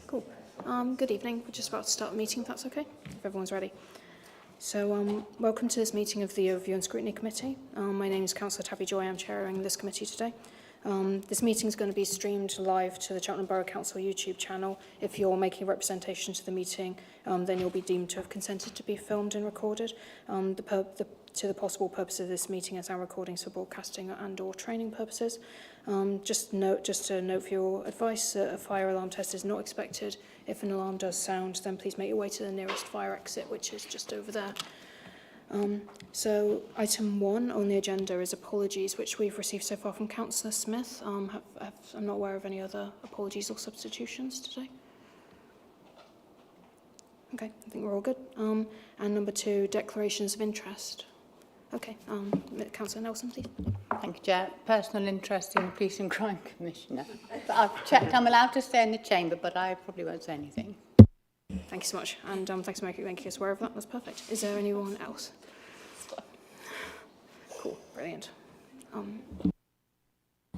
Cool. Good evening. We're just about to start the meeting, if that's okay, if everyone's ready. So, welcome to this meeting of the Overview and Scrutiny Committee. My name is Councillor Tabby Joy. I'm chairing this committee today. This meeting is going to be streamed live to the Cheltenham Borough Council YouTube channel. If you're making a representation to the meeting, then you'll be deemed to have consented to be filmed and recorded. To the possible purpose of this meeting as our recordings for broadcasting and/or training purposes. Just a note for your advice, a fire alarm test is not expected. If an alarm does sound, then please make your way to the nearest fire exit, which is just over there. So item 1 on the agenda is apologies, which we've received so far from Councillor Smith. I'm not aware of any other apologies or substitutions today. Okay, I think we're all good. And number 2, declarations of interest. Okay, Councillor Nelson, please. Thank you, Chair. Personal interest in the Police and Crime Commissioner. But I've checked, I'm allowed to stay in the chamber, but I probably won't say anything. Thank you so much. And thanks for making us aware of that. That's perfect. Is there anyone else? Cool, brilliant.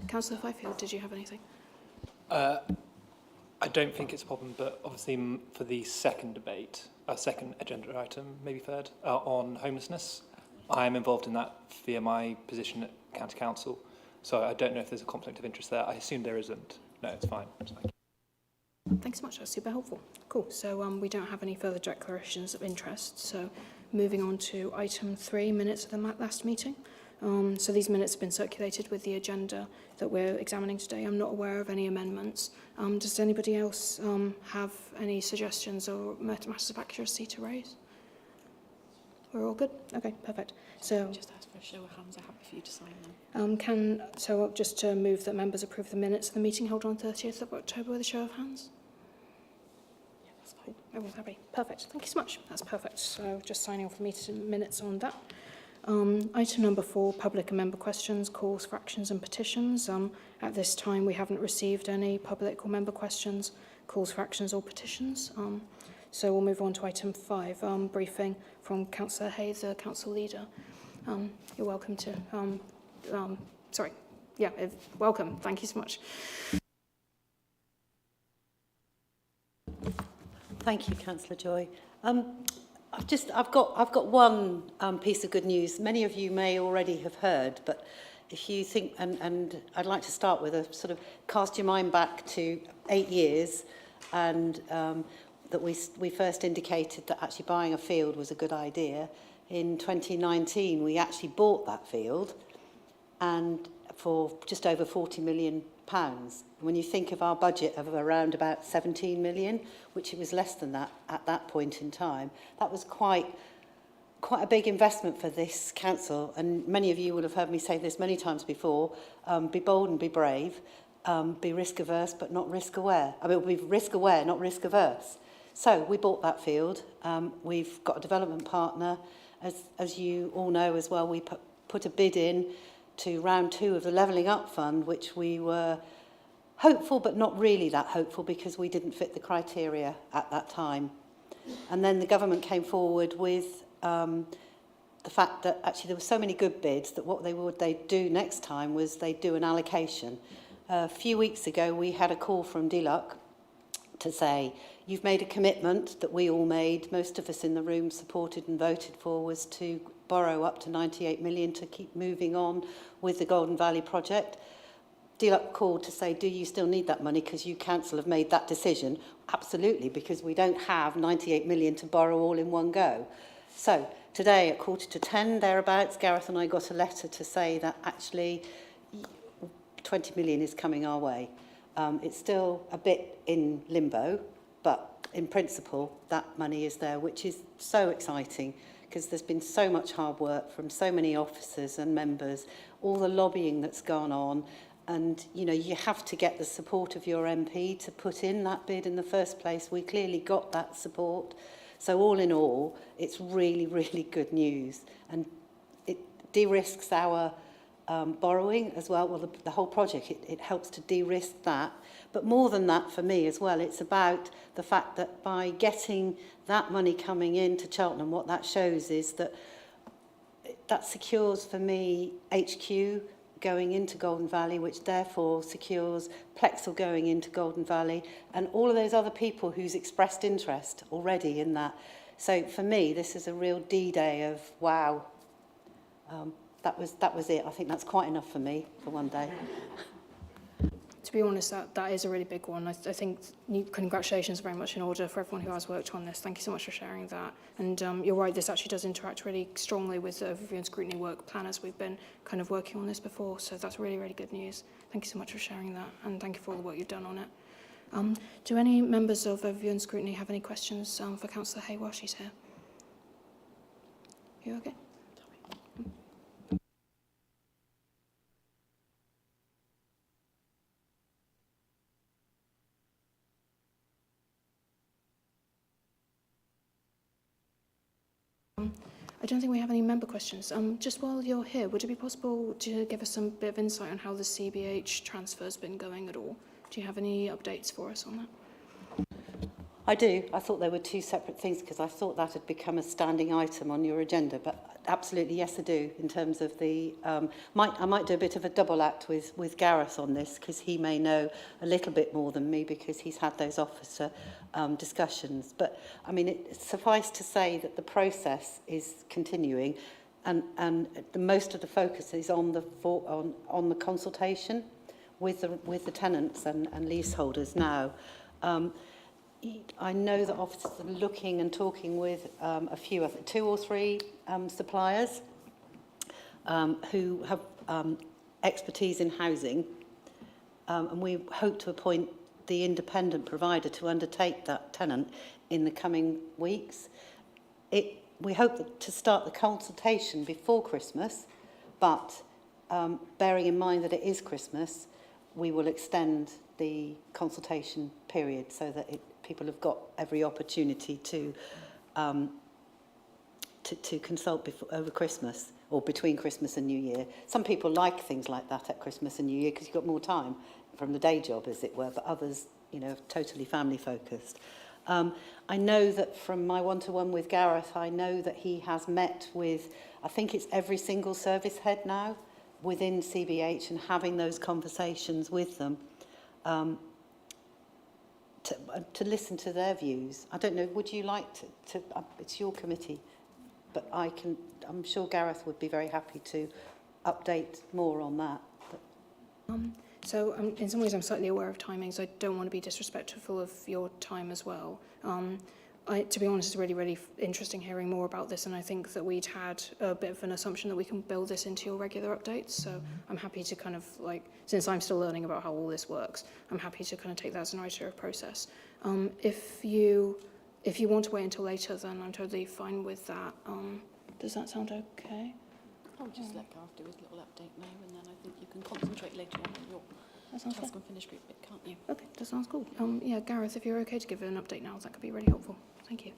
Councillor Fifield, did you have anything? I don't think it's a problem, but obviously for the second debate, second agenda item, maybe third, on homelessness, I'm involved in that via my position at County Council, so I don't know if there's a conflict of interest there. I assume there isn't. No, it's fine. Thanks so much. That's super helpful. Cool. So we don't have any further declarations of interest. So moving on to item 3, minutes of the last meeting. So these minutes have been circulated with the agenda that we're examining today. I'm not aware of any amendments. Does anybody else have any suggestions or matters of accuracy to raise? We're all good? Okay, perfect. So just ask for a show of hands. I'm happy for you to sign them. So just to move that members approve the minutes of the meeting held on 30th of October with a show of hands? Yeah, that's fine. Everyone's happy. Perfect. Thank you so much. That's perfect. So just signing off the meeting minutes on that. Item number 4, public and member questions, calls for actions and petitions. At this time, we haven't received any public or member questions, calls for actions or petitions. So we'll move on to item 5, briefing from Councillor Hayes, the council leader. You're welcome to, welcome. Thank you so much. Thank you, Councillor Joy. I've got one piece of good news. Many of you may already have heard, but if you think, and I'd like to start with a sort of cast your mind back to 8 years, and that we first indicated that actually buying a field was a good idea. In 2019, we actually bought that field, and for just over £40 million. When you think of our budget of around about 17 million, which it was less than that at that point in time, that was quite a big investment for this council. And many of you will have heard me say this many times before: be bold and be brave, be risk averse but not risk aware. Be risk aware, not risk averse. So we bought that field. We've got a development partner. As you all know as well, we put a bid in to round 2 of the Levelling Up Fund, which we were hopeful but not really that hopeful because we didn't fit the criteria at that time. And then the government came forward with the fact that actually there were so many good bids that what they'd do next time was they'd do an allocation. A few weeks ago we had a call from DLUC to say, you've made a commitment that we all made, most of us in the room supported and voted for, was to borrow up to 98 million to keep moving on with the Golden Valley project. DLUC called to say, do you still need that money because you council have made that decision? Absolutely, because we don't have 98 million to borrow all in one go. So today at 9:45, thereabouts, Gareth and I got a letter to say that actually 20 million is coming our way. It's still a bit in limbo, but in principle that money is there, which is so exciting because there's been so much hard work from so many officers and members, all the lobbying that's gone on, and you know, you have to get the support of your MP to put in that bid in the first place. We clearly got that support. So all in all, it's really, really good news, and it de-risks our borrowing as well. Well, the whole project, it helps to de-risk that. But more than that, for me as well, it's about the fact that by getting that money coming into Cheltenham, what that shows is that that secures for me HQ going into Golden Valley, which therefore secures Plexel going into Golden Valley, and all of those other people who's expressed interest already in that. So for me, this is a real D-Day of wow. That was it. I think that's quite enough for me for one day. To be honest, that is a really big one. I think congratulations very much in order for everyone who has worked on this. Thank you so much for sharing that. And you're right, this actually does interact really strongly with the overview and scrutiny work plan as we've been kind of working on this before. So that's really, really good news. Thank you so much for sharing that. And thank you for all the work you've done on it. Do any members of overview and scrutiny have any questions for Councillor Hay while she's here? You okay? I don't think we have any member questions. Just while you're here, would it be possible to give us some bit of insight on how the CBH transfer's been going at all? Do you have any updates for us on that? I do. I thought there were two separate things because I thought that had become a standing item on your agenda, but absolutely, yes, I do, in terms of the... I might do a bit of a double act with Gareth on this because he may know a little bit more than me because he's had those officer discussions. But, I mean, suffice to say that the process is continuing and most of the focus is on the consultation with the tenants and leaseholders now. I know that officers are looking and talking with a few, I think 2 or 3 suppliers who have expertise in housing, and we hope to appoint the independent provider to undertake that tenant in the coming weeks. We hope to start the consultation before Christmas, but bearing in mind that it is Christmas, we will extend the consultation period so that people have got every opportunity to consult over Christmas or between Christmas and New Year. Some people like things like that at Christmas and New Year because you've got more time from the day job, as it were, but others, you know, are totally family focused. I know that from my one-to-one with Gareth, I know that he has met with, I think it's every single service head now within CBH and having those conversations with them. To listen to their views. I don't know, would you like to it's your committee, but I'm sure Gareth would be very happy to update more on that. So in some ways I'm slightly aware of timings. I don't want to be disrespectful of your time as well. To be honest, it's really, really interesting hearing more about this, and I think that we'd had a bit of an assumption that we can build this into your regular updates, so I'm happy to kind of, like, since I'm still learning about how all this works, I'm happy to kind of take that as an iterative process. If you want to wait until later, then I'm totally fine with that. Does that sound okay? I'll just let Gareth do his little update now, and then I think you can concentrate later on your task and finish group bit, can't you? Okay, that sounds cool. Yeah, Gareth, if you're okay to give an update now, that could be really helpful. Thank you.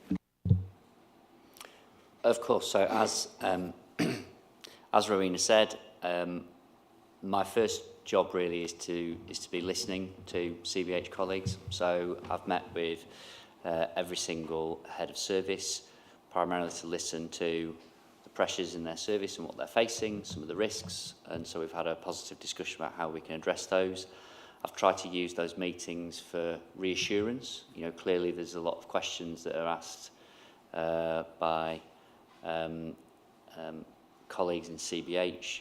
Of course. So as Rowena said, my first job really is to be listening to CBH colleagues. So I've met with every single head of service, primarily to listen to the pressures in their service and what they're facing, some of the risks, and so we've had a positive discussion about how we can address those. I've tried to use those meetings for reassurance. You know, clearly there's a lot of questions that are asked by colleagues in CBH,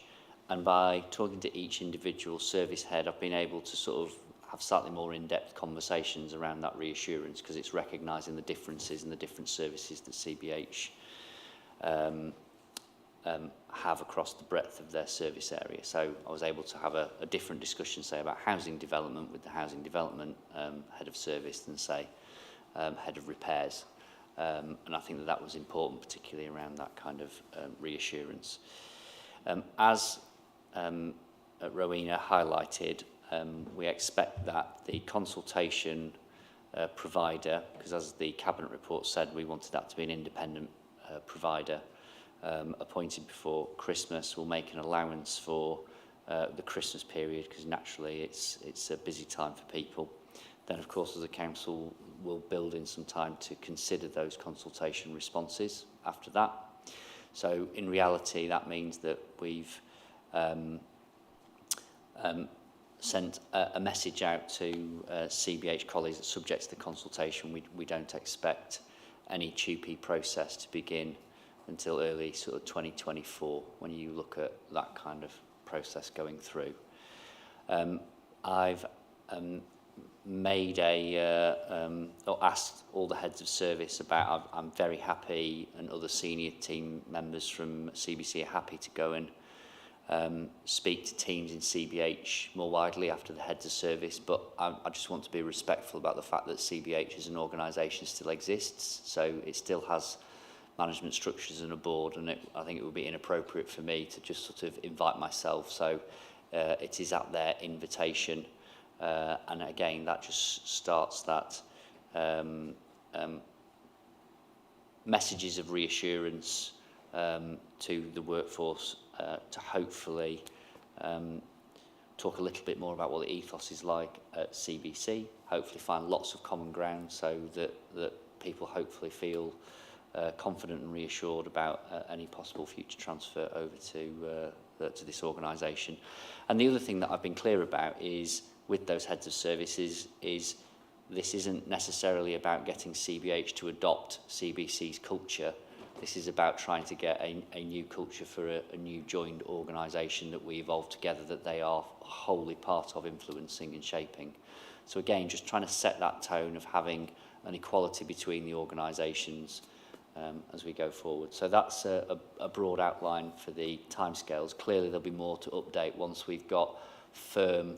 and by talking to each individual service head, I've been able to sort of have slightly more in-depth conversations around that reassurance, because it's recognising the differences in the different services that CBH have across the breadth of their service area. So I was able to have a different discussion, say, about housing development with the housing development head of service than, say, head of repairs. And I think that was important, particularly around that kind of reassurance. As Rowena highlighted, we expect that the consultation provider, because as the Cabinet report said, we wanted that to be an independent provider, appointed before Christmas, will make an allowance for the Christmas period, because naturally it's a busy time for people. Then, of course, as a council, we'll build in some time to consider those consultation responses after that. So, in reality, that means that we've sent a message out to CBH colleagues that subject to the consultation, we don't expect any 2P process to begin until early sort of 2024 when you look at that kind of process going through. I've made or asked all the heads of service about, I'm very happy, and other senior team members from CBC are happy to go and speak to teams in CBH more widely after the heads of service, but I just want to be respectful about the fact that CBH as an organisation still exists, so it still has management structures and a board, and I think it would be inappropriate for me to just sort of invite myself, so it is at their invitation, and again that just starts that messages of reassurance to the workforce to hopefully talk a little bit more about what the ethos is like at CBC, hopefully find lots of common ground so that people hopefully feel confident and reassured about any possible future transfer over to this organisation. And the other thing that I've been clear about is with those heads of services is this isn't necessarily about getting CBH to adopt CBC's culture. This is about trying to get a new culture for a new joined organisation that we evolve together, that they are wholly part of influencing and shaping. So again, just trying to set that tone of having an equality between the organisations as we go forward. So that's a broad outline for the timescales. Clearly there'll be more to update once we've got firm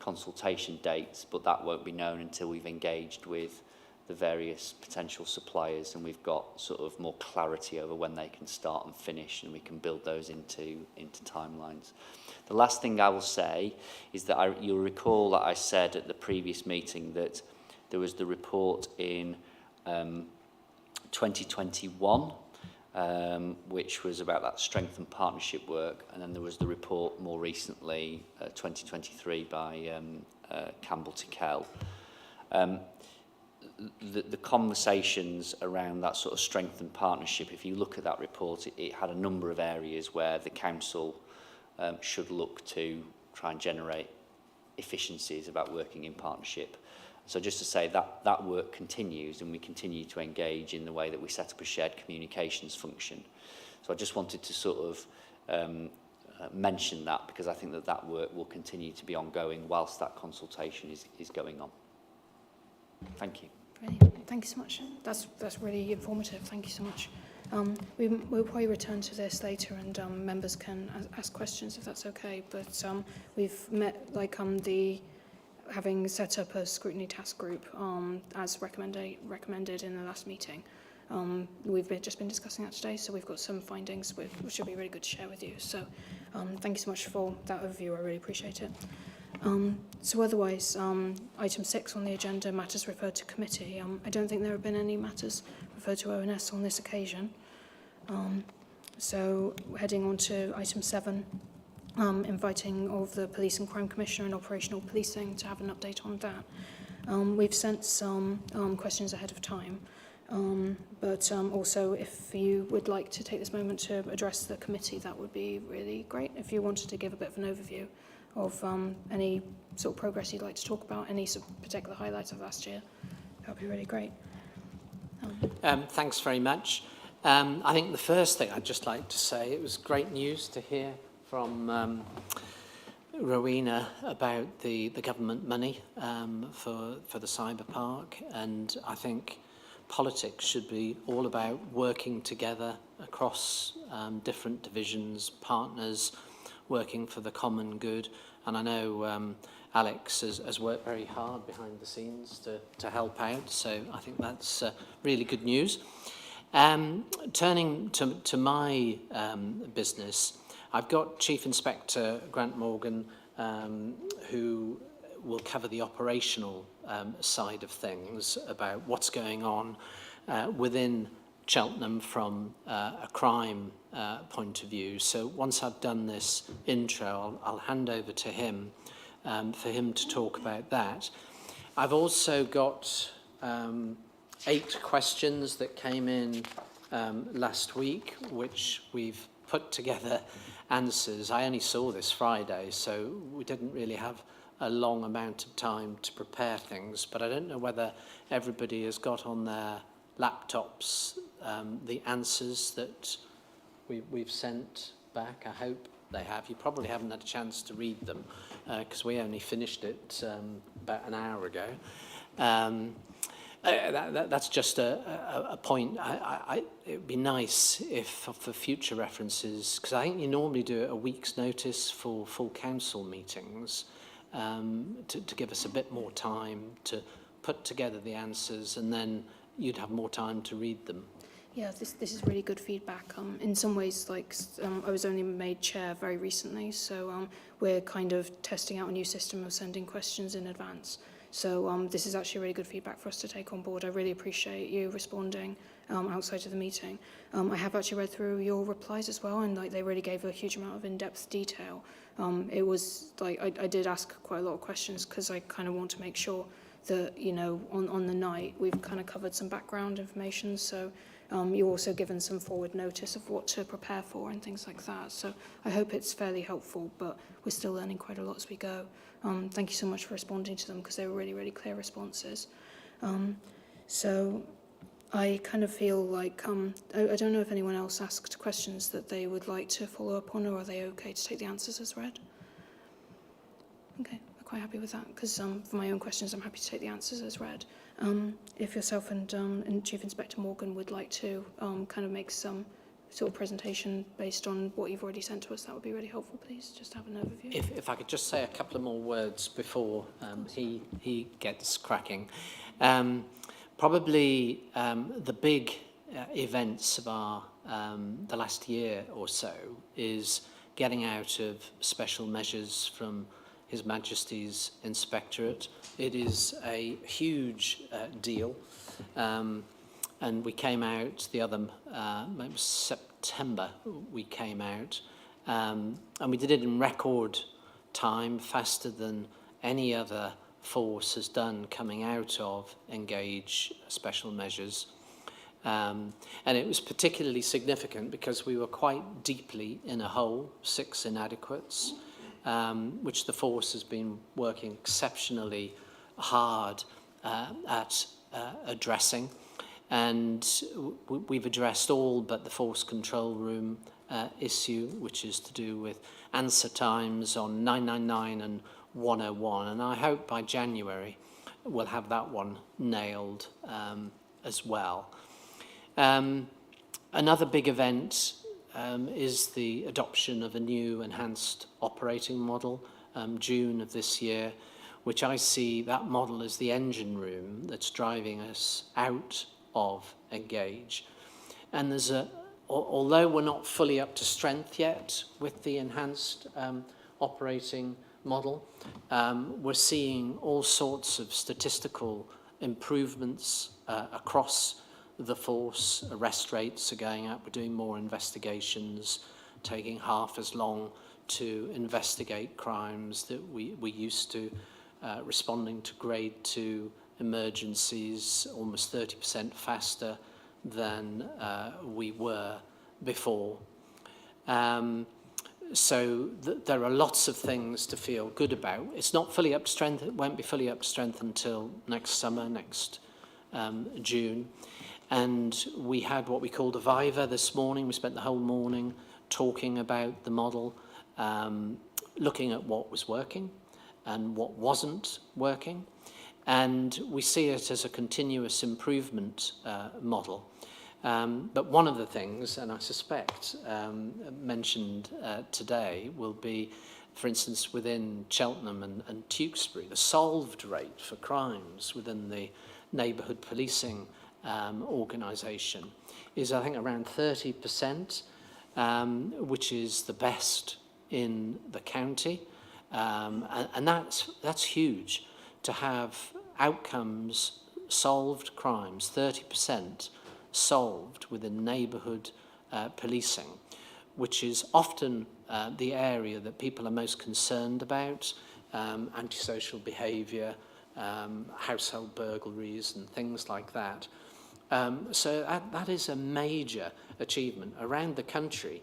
consultation dates, but that won't be known until we've engaged with the various potential suppliers and we've got sort of more clarity over when they can start and finish, and we can build those into timelines. The last thing I will say is that you'll recall that I said at the previous meeting that there was the report in 2021 which was about that strength and partnership work, and then there was the report more recently 2023 by Campbell Tickell. The conversations around that sort of strength and partnership, if you look at that report, it had a number of areas where the council should look to try and generate efficiencies about working in partnership. So just to say that work continues, and we continue to engage in the way that we set up a shared communications function. So I just wanted to sort of mention that, because I think that work will continue to be ongoing whilst that consultation is going on. Thank you. Brilliant. Thank you so much. That's really informative. Thank you so much. We'll probably return to this later, and members can ask questions if that's okay. But we've met having set up a scrutiny task group as recommended in the last meeting. We've just been discussing that today, so we've got some findings which should be really good to share with you. So thank you so much for that overview. I really appreciate it. So otherwise, item 6 on the agenda, matters referred to committee. I don't think there have been any matters referred to ONS on this occasion. So heading on to item 7, inviting all of the Police and Crime Commissioner and Operational Policing to have an update on that. We've sent some questions ahead of time, but also if you would like to take this moment to address the committee, that would be really great. If you wanted to give a bit of an overview of any sort of progress you'd like to talk about, any sort of particular highlights of last year, that would be really great. Thanks very much. I think the first thing I'd just like to say, it was great news to hear from Rowena about the government money for the cyber park, and I think politics should be all about working together across different divisions, partners, working for the common good. And I know Alex has worked very hard behind the scenes to help out, so I think that's really good news. Turning to my business, I've got Chief Inspector Grant Morgan, who will cover the operational side of things about what's going on within Cheltenham from a crime point of view. So once I've done this intro, I'll hand over to him for him to talk about that. I've also got 8 questions that came in last week, which we've put together answers. I only saw this Friday, so we didn't really have a long amount of time to prepare things, but I don't know whether everybody has got on their laptops the answers that we've sent back. I hope they have. You probably haven't had a chance to read them because we only finished it about an hour ago. That's just a point. It would be nice if, for future references, because I think you normally do a week's notice for full council meetings, to give us a bit more time to put together the answers, and then you'd have more time to read them. Yeah, this is really good feedback. In some ways, like I was only made chair very recently, so we're kind of testing out a new system of sending questions in advance. So this is actually really good feedback for us to take on board. I really appreciate you responding outside of the meeting. I have actually read through your replies as well, and like they really gave a huge amount of in-depth detail. It was like I did ask quite a lot of questions because I kind of want to make sure that, you know, on the night we've kind of covered some background information. So you're also given some forward notice of what to prepare for and things like that. So I hope it's fairly helpful, but we're still learning quite a lot as we go. Thank you so much for responding to them because they were really, really clear responses. So I kind of feel like, I don't know if anyone else asked questions that they would like to follow up on, or are they okay to take the answers as read? Okay, I'm quite happy with that because for my own questions, I'm happy to take the answers as read. If yourself and Chief Inspector Morgan would like to kind of make some sort of presentation based on what you've already sent to us, that would be really helpful, please. Just have an overview. If I could just say a couple of more words before he gets cracking. Probably the big events of our the last year or so is getting out of special measures from His Majesty's Inspectorate. It is a huge deal, and we came out the other, it was September we came out, and we did it in record time, faster than any other force has done coming out of Engage special measures. And it was particularly significant because we were quite deeply in a hole, 6 inadequates, which the force has been working exceptionally hard at addressing. And we've addressed all but the force control room issue, which is to do with answer times on 999 and 101. And I hope by January we'll have that one nailed as well. Another big event is the adoption of a new enhanced operating model, June of this year, which I see that model as the engine room that's driving us out of Engage. And there's although we're not fully up to strength yet with the enhanced operating model, we're seeing all sorts of statistical improvements across the force. Arrest rates are going up. We're doing more investigations, taking half as long to investigate crimes that we used to, responding to grade 2 emergencies almost 30% faster than we were before. So there are lots of things to feel good about. It's not fully up to strength. It won't be fully up to strength until next summer, next June. And we had what we called a Viva this morning. We spent the whole morning talking about the model, looking at what was working and what wasn't working. And we see it as a continuous improvement model. But one of the things, and I suspect mentioned today, will be, for instance, within Cheltenham and Tewkesbury, the solved rate for crimes within the neighbourhood policing organisation is, I think, around 30%, which is the best in the county. And that's huge, to have outcomes, solved crimes, 30% solved within neighbourhood policing, which is often the area that people are most concerned about, antisocial behaviour, household burglaries and things like that. So that is a major achievement. Around the country,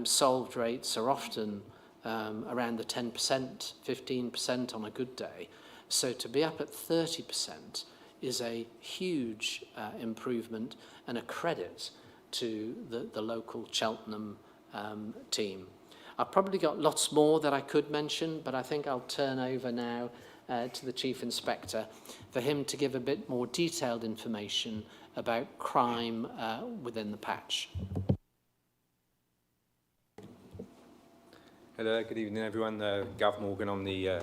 solved rates are often around the 10%, 15% on a good day. So to be up at 30% is a huge improvement and a credit to the local Cheltenham team. I've probably got lots more that I could mention, but I think I'll turn over now to the Chief Inspector for him to give a bit more detailed information about crime within the patch. Hello, good evening everyone. Gav Morgan, I'm the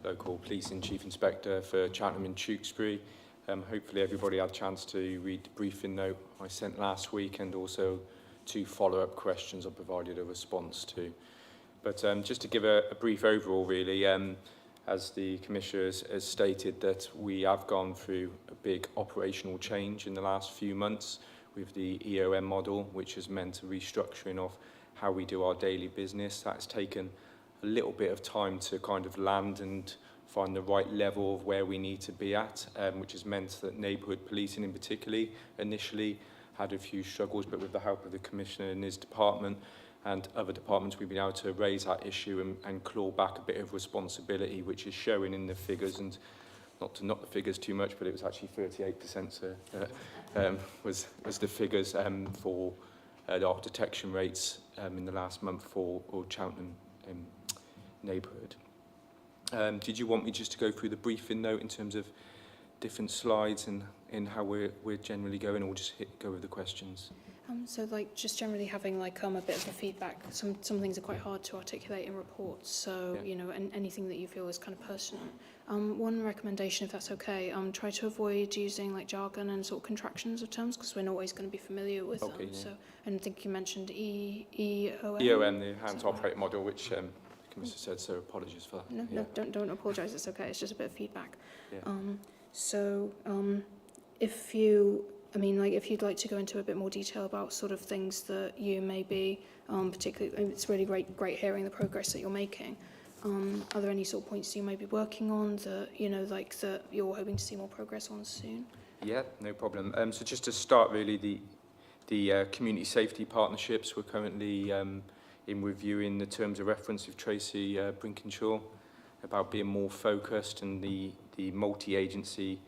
local policing Chief Inspector for Cheltenham and Tewkesbury. Hopefully everybody had a chance to read the briefing note I sent last week, and also 2 follow-up questions I provided a response to. But just to give a brief overall really, as the Commissioner has stated, that we have gone through a big operational change in the last few months with the EOM model, which has meant a restructuring of how we do our daily business. That's taken a little bit of time to kind of land and find the right level of where we need to be at, which has meant that neighbourhood policing in particular initially had a few struggles, but with the help of the Commissioner and his department and other departments, we've been able to raise that issue and claw back a bit of responsibility, which is showing in the figures. And not to knock the figures too much, but it was actually 38% was the figures for our detection rates in the last month for Cheltenham neighbourhood. Did you want me just to go through the briefing note in terms of different slides and how we're generally going, or just go with the questions? So like just generally having like a bit of a feedback. Some things are quite hard to articulate in reports. So Yeah. you know, and anything that you feel is kind of personal. One recommendation, if that's okay, try to avoid using like jargon and sort of contractions of terms, because we're not always going to be familiar with them. Yeah. So, and I think you mentioned EOM. EOM, the Enhanced Operating Model, which the Commissioner said, so apologies for that. No, don't apologise. It's okay. It's just a bit of feedback. Yeah. If you'd like to go into a bit more detail about sort of things that you may be, particularly, it's really great hearing the progress that you're making. Are there any sort of points you may be working on that, you know, like that you're hoping to see more progress on soon? Yeah, no problem. So just to start, really, the community safety partnerships, we're currently in reviewing the terms of reference with Tracy Brinkenshaw about being more focused, and the multi-agency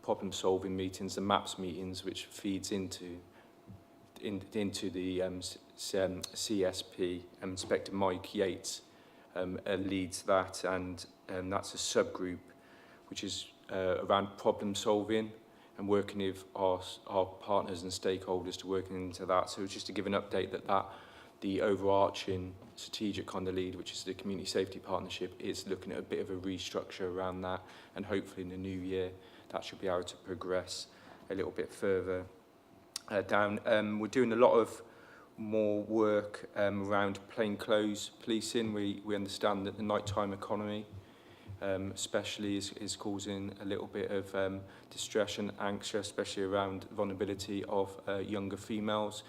problem-solving meetings, the MAPS meetings, which feeds into the CSP. Inspector Mike Yates leads that, and that's a subgroup which is around problem-solving and working with our partners and stakeholders to working into that. So just to give an update that the overarching strategic kind of lead, which is the community safety partnership, is looking at a bit of a restructure around that, and hopefully in the new year that should be able to progress a little bit further down. We're doing a lot of more work around plainclothes policing. We understand that the nighttime economy especially is causing a little bit of distress and angst, especially around vulnerability of younger females.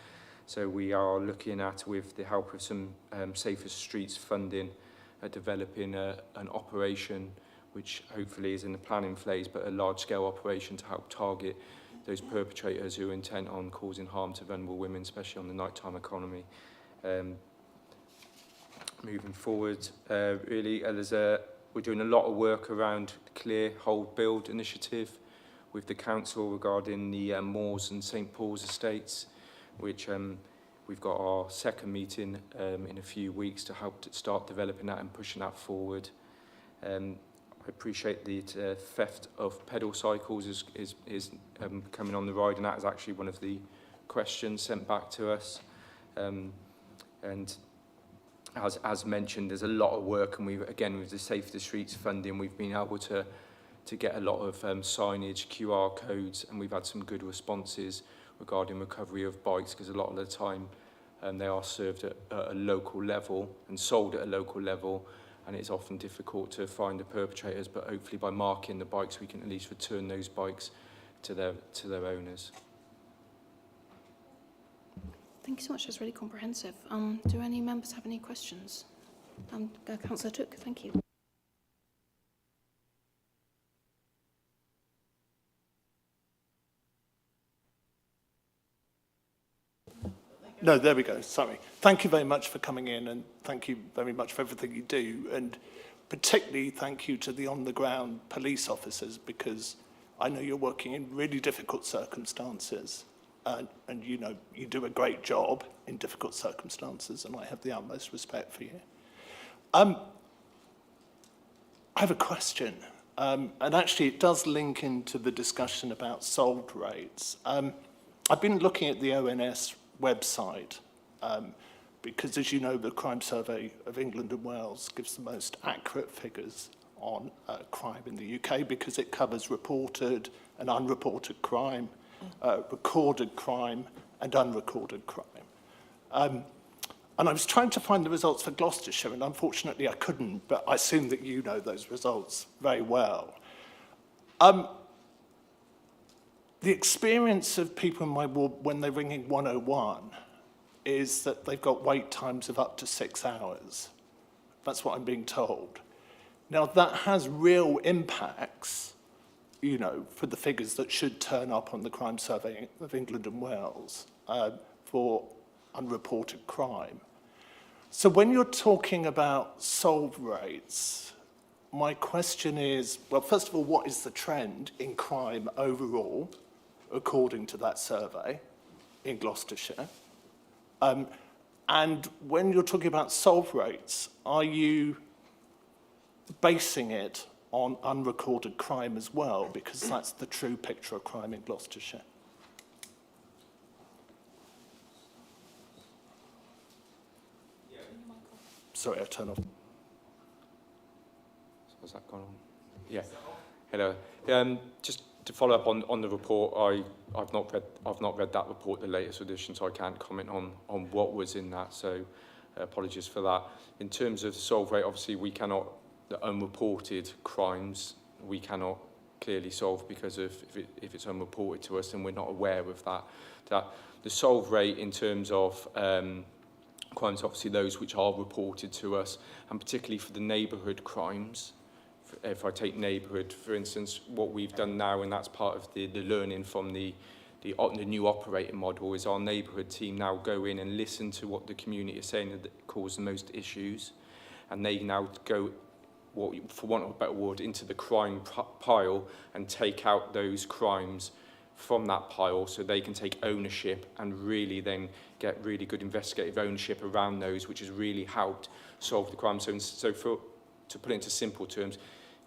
So we are looking at, with the help of some Safer Streets funding, developing an operation which hopefully is in the planning phase, but a large-scale operation to help target those perpetrators who are intent on causing harm to vulnerable women, especially on the nighttime economy. Moving forward, really, we're doing a lot of work around the Clear, Hold, Build initiative with the council regarding the Moors and St Paul's estates, which we've got our second meeting in a few weeks to help to start developing that and pushing that forward. I appreciate the theft of pedal cycles is coming on the ride, and that is actually one of the questions sent back to us. And as mentioned, there's a lot of work, and with the Safer Streets funding, we've been able to get a lot of signage, QR codes, and we've had some good responses regarding recovery of bikes, because a lot of the time they are served at a local level and sold at a local level, and it's often difficult to find the perpetrators, but hopefully by marking the bikes we can at least return those bikes to their owners. Thank you so much. That's really comprehensive. Do any members have any questions? Councillor Took, thank you. No, there we go, sorry. Thank you very much for coming in, and thank you very much for everything you do, and particularly thank you to the on-the-ground police officers, because I know you're working in really difficult circumstances, and you know, you do a great job in difficult circumstances, and I have the utmost respect for you. I have a question, and actually it does link into the discussion about solved rates. I've been looking at the ONS website, because as you know, the Crime Survey of England and Wales gives the most accurate figures on crime in the UK, because it covers reported and unreported crime, recorded crime and unrecorded crime. And I was trying to find the results for Gloucestershire, and unfortunately I couldn't, but I assume that you know those results very well. The experience of people in my ward when they're ringing 101 is that they've got wait times of up to 6 hours. That's what I'm being told. Now, that has real impacts, you know, for the figures that should turn up on the Crime Survey of England and Wales for unreported crime. So when you're talking about solve rates, my question is, well, first of all, what is the trend in crime overall, according to that survey in Gloucestershire? And when you're talking about solve rates, are you basing it on unrecorded crime as well, because that's the true picture of crime in Gloucestershire? Sorry, I turned off. Has that gone on? Yeah. Hello. Just to follow up on the report, I've not read that report, the latest edition, so I can't comment on what was in that. So apologies for that. In terms of the solve rate, obviously we cannot, the unreported crimes we cannot clearly solve, because if it's unreported to us and we're not aware of that. The solve rate in terms of crimes, obviously those which are reported to us, and particularly for the neighbourhood crimes. If I take neighbourhood, for instance, what we've done now, and that's part of the learning from the new operating model, is our neighbourhood team now go in and listen to what the community is saying that cause the most issues, and they now go, for want of a better word, into the crime pile and take out those crimes from that pile, so they can take ownership and really then get really good investigative ownership around those, which has really helped solve the crime. So to put it into simple terms,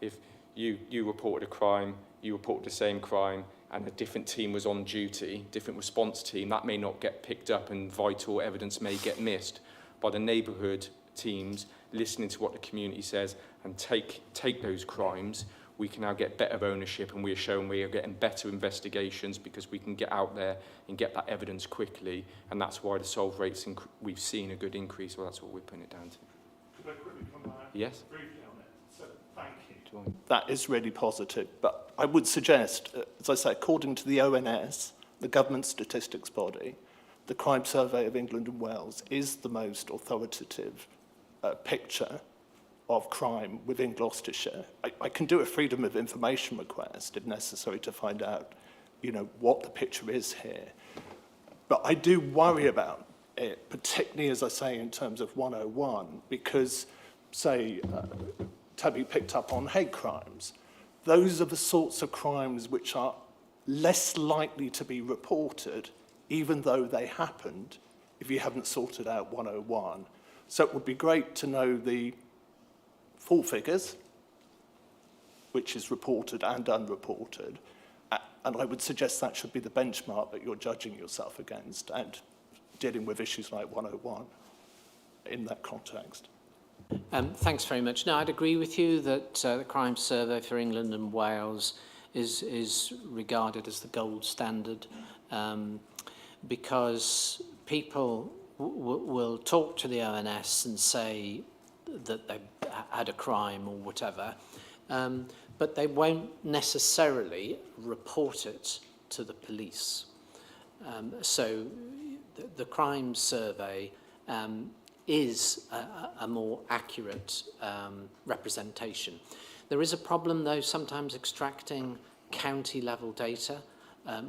if you reported a crime, you reported the same crime, and a different team was on duty, different response team, that may not get picked up and vital evidence may get missed. By the neighbourhood teams listening to what the community says and take those crimes, we can now get better ownership, and we are showing we are getting better investigations because we can get out there and get that evidence quickly, and that's why the solve rates, we've seen a good increase, well, that's what we're putting it down to. Could I quickly come back? Yes. Briefly on it. So, thank you. That is really positive, but I would suggest, as I say, according to the ONS, the government statistics body, the Crime Survey of England and Wales is the most authoritative picture of crime within Gloucestershire. I can do a freedom of information request if necessary to find out, you know, what the picture is here. But I do worry about it, particularly, as I say, in terms of 101, because, say, Tabby picked up on hate crimes. Those are the sorts of crimes which are less likely to be reported, even though they happened, if you haven't sorted out 101. So it would be great to know the full figures, which is reported and unreported, and I would suggest that should be the benchmark that you're judging yourself against and dealing with issues like 101 in that context. Thanks very much. No, I'd agree with you that the Crime Survey for England and Wales is regarded as the gold standard, because people will talk to the ONS and say that they had a crime or whatever, but they won't necessarily report it to the police. So the Crime Survey is a more accurate representation. There is a problem, though, sometimes extracting county-level data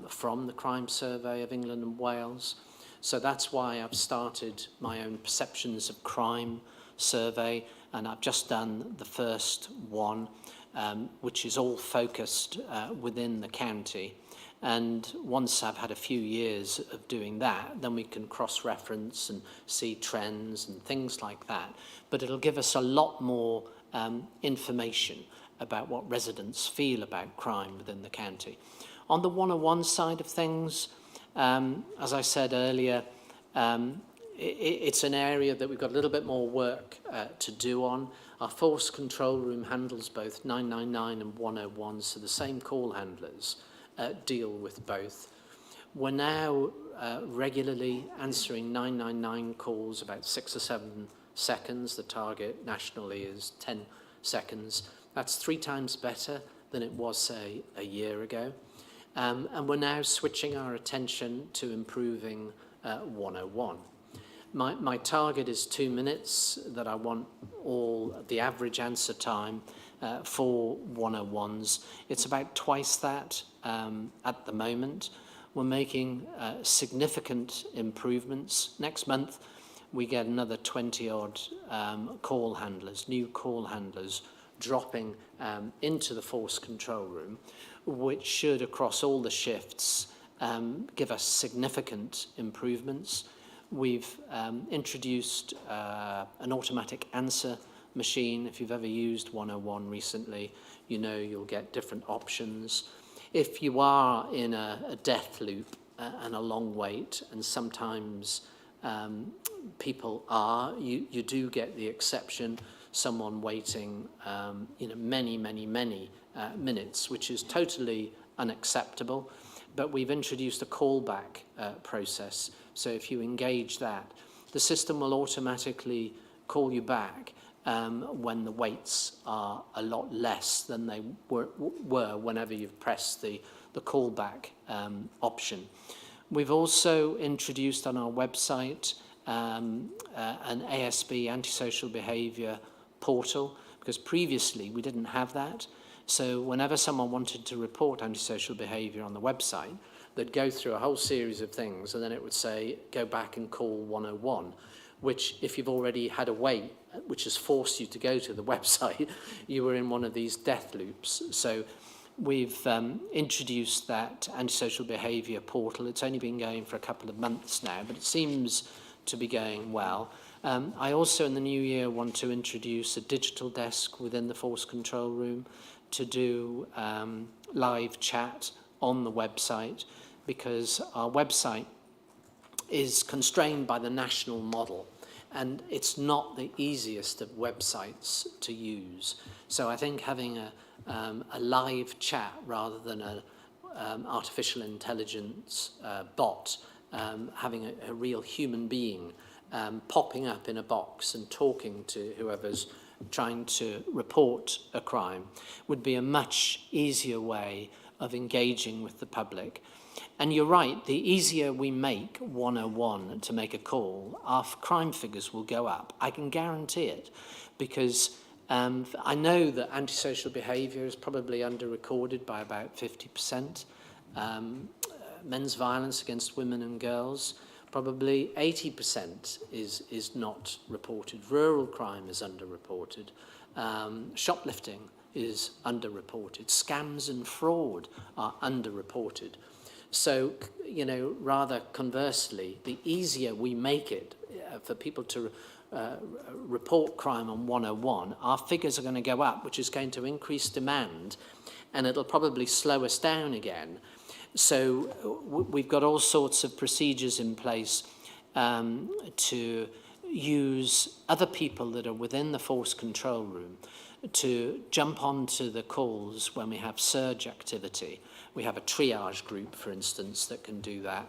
from the Crime Survey of England and Wales. So that's why I've started my own perceptions of crime survey, and I've just done the first one, which is all focused within the county. And once I've had a few years of doing that, then we can cross-reference and see trends and things like that. But it'll give us a lot more information about what residents feel about crime within the county. On the 101 side of things, as I said earlier, it's an area that we've got a little bit more work to do on. Our force control room handles both 999 and 101, so the same call handlers deal with both. We're now regularly answering 999 calls about 6 or 7 seconds. The target nationally is 10 seconds. That's 3 times better than it was, say, a year ago. And we're now switching our attention to improving 101. My target is 2 minutes, that I want the average answer time for 101s. It's about twice that at the moment. We're making significant improvements. Next month, we get another 20-odd call handlers, new call handlers, dropping into the force control room, which should, across all the shifts, give us significant improvements. We've introduced an automatic answer machine. If you've ever used 101 recently, you know you'll get different options. If you are in a death loop and a long wait, and sometimes people are, you do get the exception, someone waiting many minutes, which is totally unacceptable. But we've introduced a callback process. So if you engage that, the system will automatically call you back when the waits are a lot less than they were whenever you've pressed the callback option. We've also introduced on our website an ASB, antisocial behaviour portal, because previously we didn't have that. So whenever someone wanted to report antisocial behaviour on the website, they'd go through a whole series of things, and then it would say, go back and call 101, which if you've already had a wait, which has forced you to go to the website, you were in one of these death loops. So we've introduced that antisocial behaviour portal. It's only been going for a couple of months now, but it seems to be going well. I also, in the new year, want to introduce a digital desk within the force control room to do live chat on the website, because our website is constrained by the national model, and it's not the easiest of websites to use. So I think having a live chat rather than a artificial intelligence bot, having a real human being popping up in a box and talking to whoever's trying to report a crime would be a much easier way of engaging with the public. And you're right, the easier we make 101 to make a call, our crime figures will go up. I can guarantee it, because I know that antisocial behaviour is probably under-recorded by about 50%. Men's violence against women and girls, probably 80% is not reported. Rural crime is underreported. Shoplifting is underreported. Scams and fraud are underreported. So, rather conversely, the easier we make it for people to report crime on 101, our figures are going to go up, which is going to increase demand, and it'll probably slow us down again. So we've got all sorts of procedures in place to use other people that are within the force control room to jump onto the calls when we have surge activity. We have a triage group, for instance, that can do that.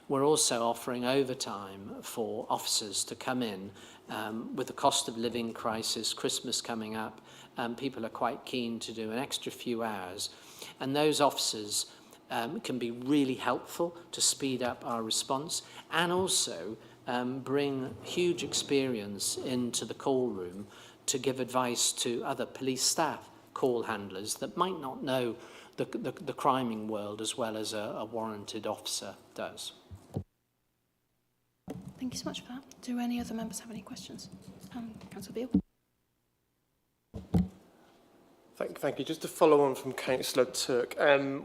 We're also offering overtime for officers to come in with the cost of living crisis, Christmas coming up, people are quite keen to do an extra few hours. And those officers can be really helpful to speed up our response, and also bring huge experience into the call room to give advice to other police staff, call handlers, that might not know the criming world as well as a warranted officer does. Thank you so much for that. Do any other members have any questions? Councillor Beale. Thank you. Just to follow on from Councillor Turk,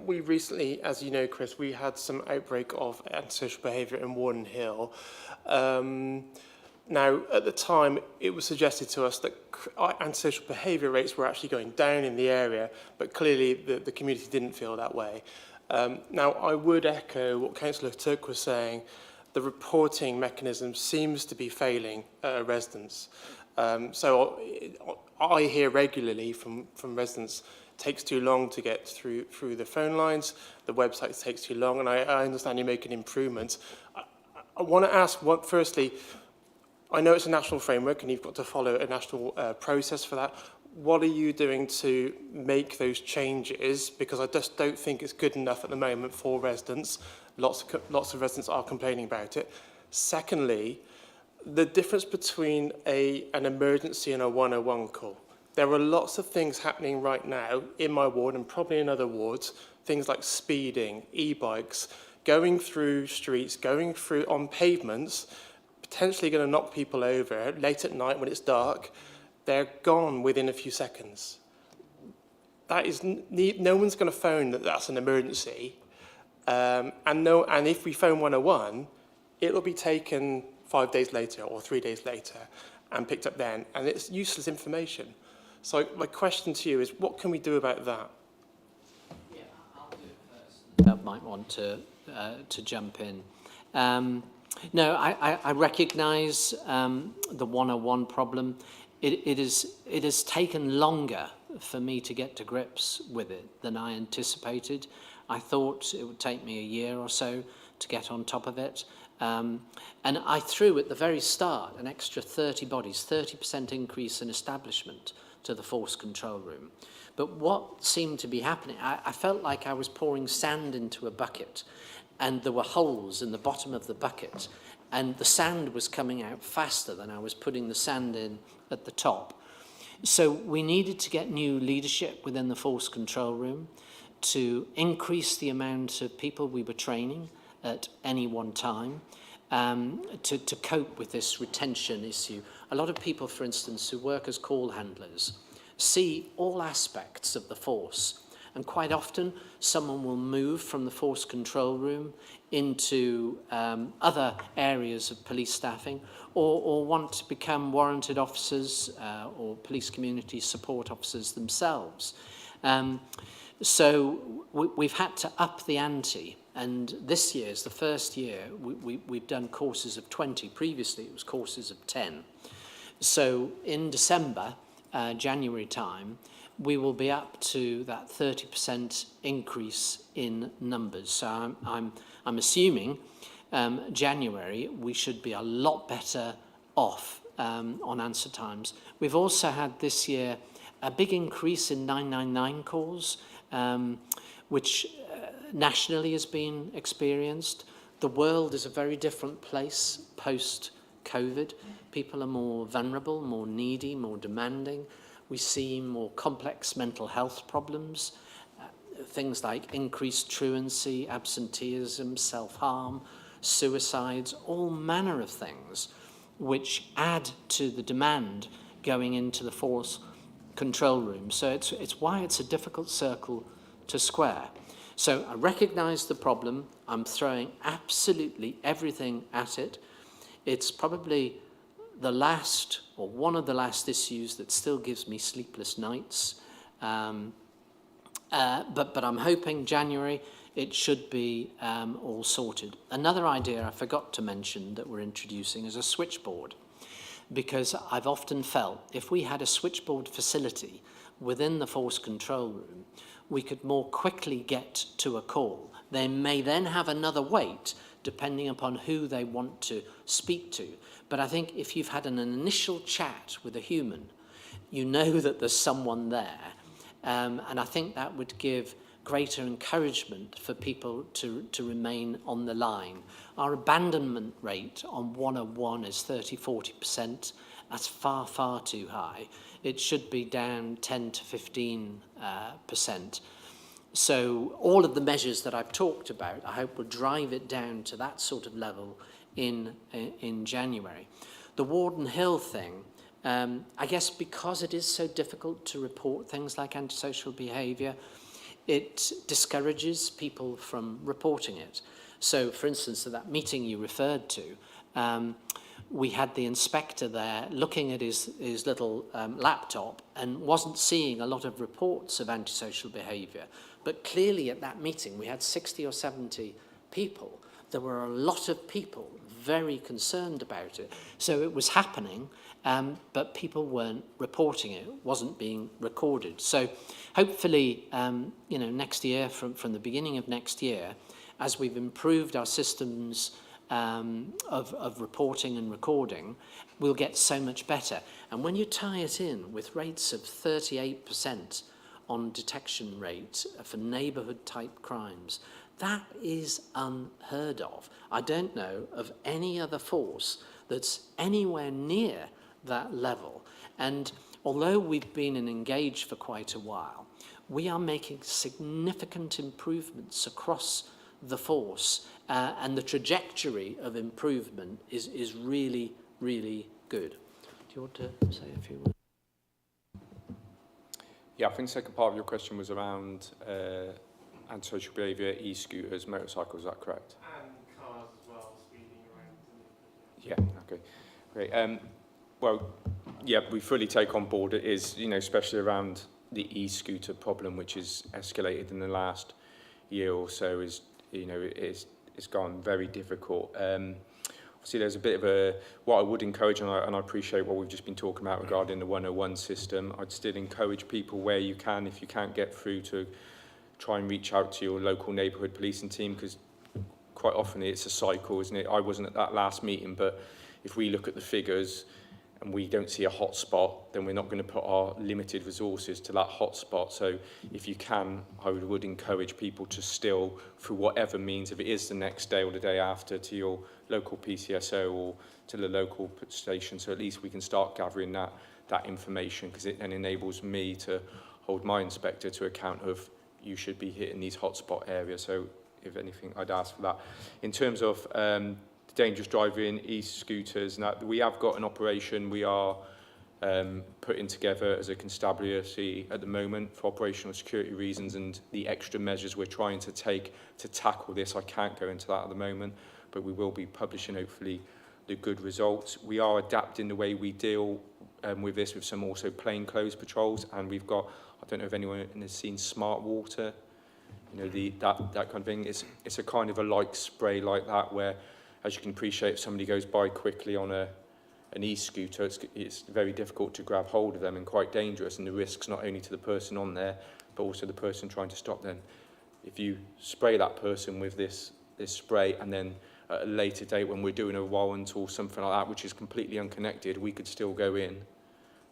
we recently, as you know, Chris, we had some outbreak of antisocial behaviour in Warden Hill. Now, at the time, it was suggested to us that antisocial behaviour rates were actually going down in the area, but clearly the community didn't feel that way. Now, I would echo what Councillor Turk was saying. The reporting mechanism seems to be failing residents. So I hear regularly from residents, it takes too long to get through the phone lines, the website takes too long, and I understand you're making improvements. I want to ask, firstly, I know it's a national framework and you've got to follow a national process for that. What are you doing to make those changes? Because I just don't think it's good enough at the moment for residents. Lots of residents are complaining about it. Secondly, the difference between an emergency and a 101 call. There are lots of things happening right now in my ward and probably in other wards, things like speeding, e-bikes, going through streets, going through on pavements, potentially going to knock people over late at night when it's dark. They're gone within a few seconds. That is, no one's going to phone that that's an emergency. And if we phone 101, it'll be taken 5 days later or 3 days later and picked up then, and it's useless information. So my question to you is, what can we do about that? Yeah, I'll do it first. That might want to jump in. No, I recognise the 101 problem. It has taken longer for me to get to grips with it than I anticipated. I thought it would take me a year or so to get on top of it. And I threw at the very start an extra 30 bodies, 30% increase in establishment to the force control room. But what seemed to be happening, I felt like I was pouring sand into a bucket and there were holes in the bottom of the bucket and the sand was coming out faster than I was putting the sand in at the top. So we needed to get new leadership within the force control room to increase the amount of people we were training at any one time to cope with this retention issue. A lot of people, for instance, who work as call handlers see all aspects of the force, and quite often someone will move from the force control room into other areas of police staffing or want to become warranted officers or police community support officers themselves. So we've had to up the ante, and this year is the first year we've done courses of 20. Previously it was courses of 10. So in December, January time, we will be up to that 30% increase in numbers. So I'm assuming January we should be a lot better off on answer times. We've also had this year a big increase in 999 calls, which nationally has been experienced. The world is a very different place post-COVID. People are more vulnerable, more needy, more demanding. We see more complex mental health problems, things like increased truancy, absenteeism, self-harm, suicides, all manner of things which add to the demand going into the force control room. So it's why it's a difficult circle to square. So I recognise the problem. I'm throwing absolutely everything at it. It's probably the last, or one of the last issues that still gives me sleepless nights. But I'm hoping January it should be all sorted. Another idea I forgot to mention that we're introducing is a switchboard, because I've often felt if we had a switchboard facility within the force control room, we could more quickly get to a call. They may then have another wait depending upon who they want to speak to. But I think if you've had an initial chat with a human, you know that there's someone there. And I think that would give greater encouragement for people to remain on the line. Our abandonment rate on 101 is 30-40%. That's far, far too high. It should be down 10 to 15%. So all of the measures that I've talked about, I hope will drive it down to that sort of level in January. The Warden Hill thing, I guess because it is so difficult to report things like antisocial behaviour, it discourages people from reporting it. So, for instance, at that meeting you referred to, we had the inspector there looking at his little laptop and wasn't seeing a lot of reports of antisocial behaviour. But clearly at that meeting we had 60 or 70 people. There were a lot of people very concerned about it. So it was happening, but people weren't reporting it. It wasn't being recorded. So hopefully, next year, from the beginning of next year, as we've improved our systems of reporting and recording, we'll get so much better. And when you tie it in with rates of 38% on detection rate for neighbourhood type crimes, that is unheard of. I don't know of any other force that's anywhere near that level. And although we've been engaged for quite a while, we are making significant improvements across the force, and the trajectory of improvement is really, really good. Do you want to say a few words? Yeah, I think the second part of your question was around antisocial behaviour, e-scooters, motorcycles, is that correct? And cars as well, speeding around. Yeah, okay, great. Well, yeah, we fully take on board it is, especially around the e-scooter problem, which has escalated in the last year or so, is, it's gone very difficult. Obviously, there's a bit of what I would encourage, and I appreciate what we've just been talking about regarding the 101 system. I'd still encourage people where you can, if you can't get through, to try and reach out to your local neighbourhood policing team, because quite often it's a cycle, isn't it? I wasn't at that last meeting, but if we look at the figures and we don't see a hot spot, then we're not going to put our limited resources to that hot spot. So if you can, I would encourage people to still, through whatever means, if it is the next day or the day after, to your local PCSO or to the local station, so at least we can start gathering that information, because it then enables me to hold my inspector to account of, you should be hitting these hotspot areas. So if anything, I'd ask for that. In terms of dangerous driving, e-scooters, and that, we have got an operation we are putting together as a constabulary at the moment for operational security reasons, and the extra measures we're trying to take to tackle this. I can't go into that at the moment, but we will be publishing hopefully the good results. We are adapting the way we deal with this, with some also plainclothes patrols, and we've got, I don't know if anyone has seen Smart Water, that kind of thing. It's a kind of a light spray like that, where, as you can appreciate, if somebody goes by quickly on an e-scooter, it's very difficult to grab hold of them and quite dangerous, and the risks not only to the person on there, but also the person trying to stop them. If you spray that person with this spray, and then at a later date when we're doing a warrant or something like that, which is completely unconnected, we could still go in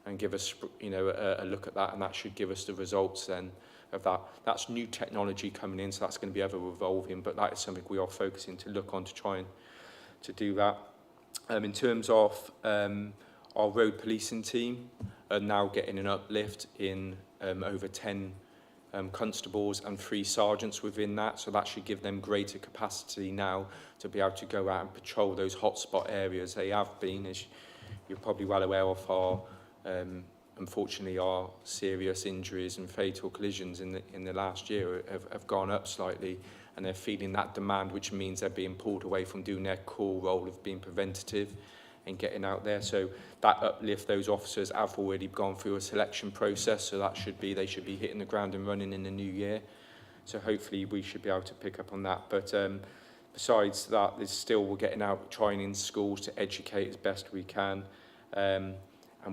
and give us, a look at that, and that should give us the results then of that. That's new technology coming in, so that's going to be ever evolving, but that is something we are focusing to look on to try and to do that. In terms of our road policing team are now getting an uplift in over 10 constables and 3 sergeants within that, so that should give them greater capacity now to be able to go out and patrol those hotspot areas. They have been, as you're probably well aware of, unfortunately our serious injuries and fatal collisions in the last year have gone up slightly, and they're feeling that demand, which means they're being pulled away from doing their core role of being preventative and getting out there. So that uplift, those officers have already gone through a selection process, so they should be hitting the ground and running in the new year. So hopefully we should be able to pick up on that. But besides that, we're getting out, trying in schools to educate as best we can. And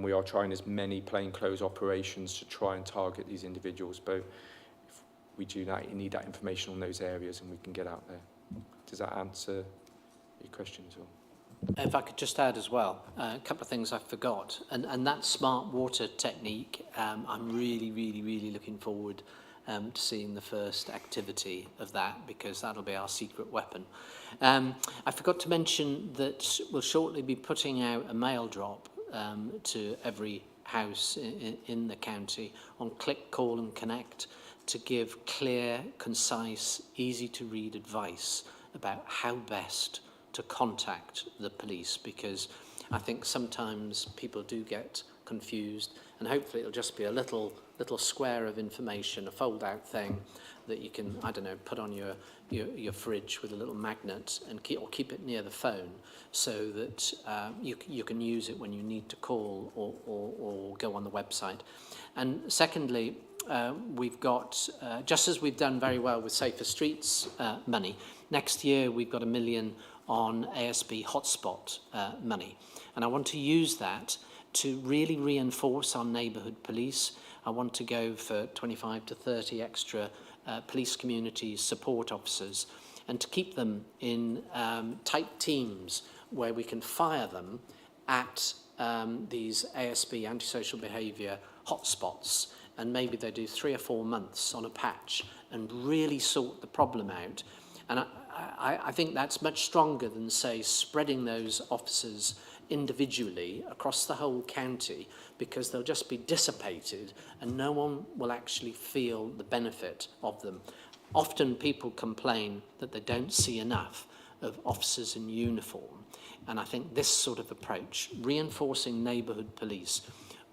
we are trying as many plainclothes operations to try and target these individuals. But if we do that, you need that information on those areas, and we can get out there. Does that answer your question as well? If I could just add as well, a couple of things I forgot, and that smart water technique, I'm really looking forward to seeing the first activity of that, because that'll be our secret weapon. I forgot to mention that we'll shortly be putting out a mail drop to every house in the county on Click, Call and Connect to give clear, concise, easy to read advice about how best to contact the police, because I think sometimes people do get confused, and hopefully it'll just be a little square of information, a fold-out thing that you can, I don't know, put on your fridge with a little magnet and keep it near the phone, so that you can use it when you need to call or go on the website. And secondly, we've got, just as we've done very well with Safer Streets money, next year we've got £1 million on ASB hotspot money. And I want to use that to really reinforce our neighbourhood police. I want to go for 25 to 30 extra police community support officers, and to keep them in tight teams where we can fire them at these ASB, antisocial behaviour hotspots, and maybe they do 3 or 4 months on a patch and really sort the problem out. And I think that's much stronger than, say, spreading those officers individually across the whole county, because they'll just be dissipated and no one will actually feel the benefit of them. Often people complain that they don't see enough of officers in uniform, and I think this sort of approach, reinforcing neighbourhood police,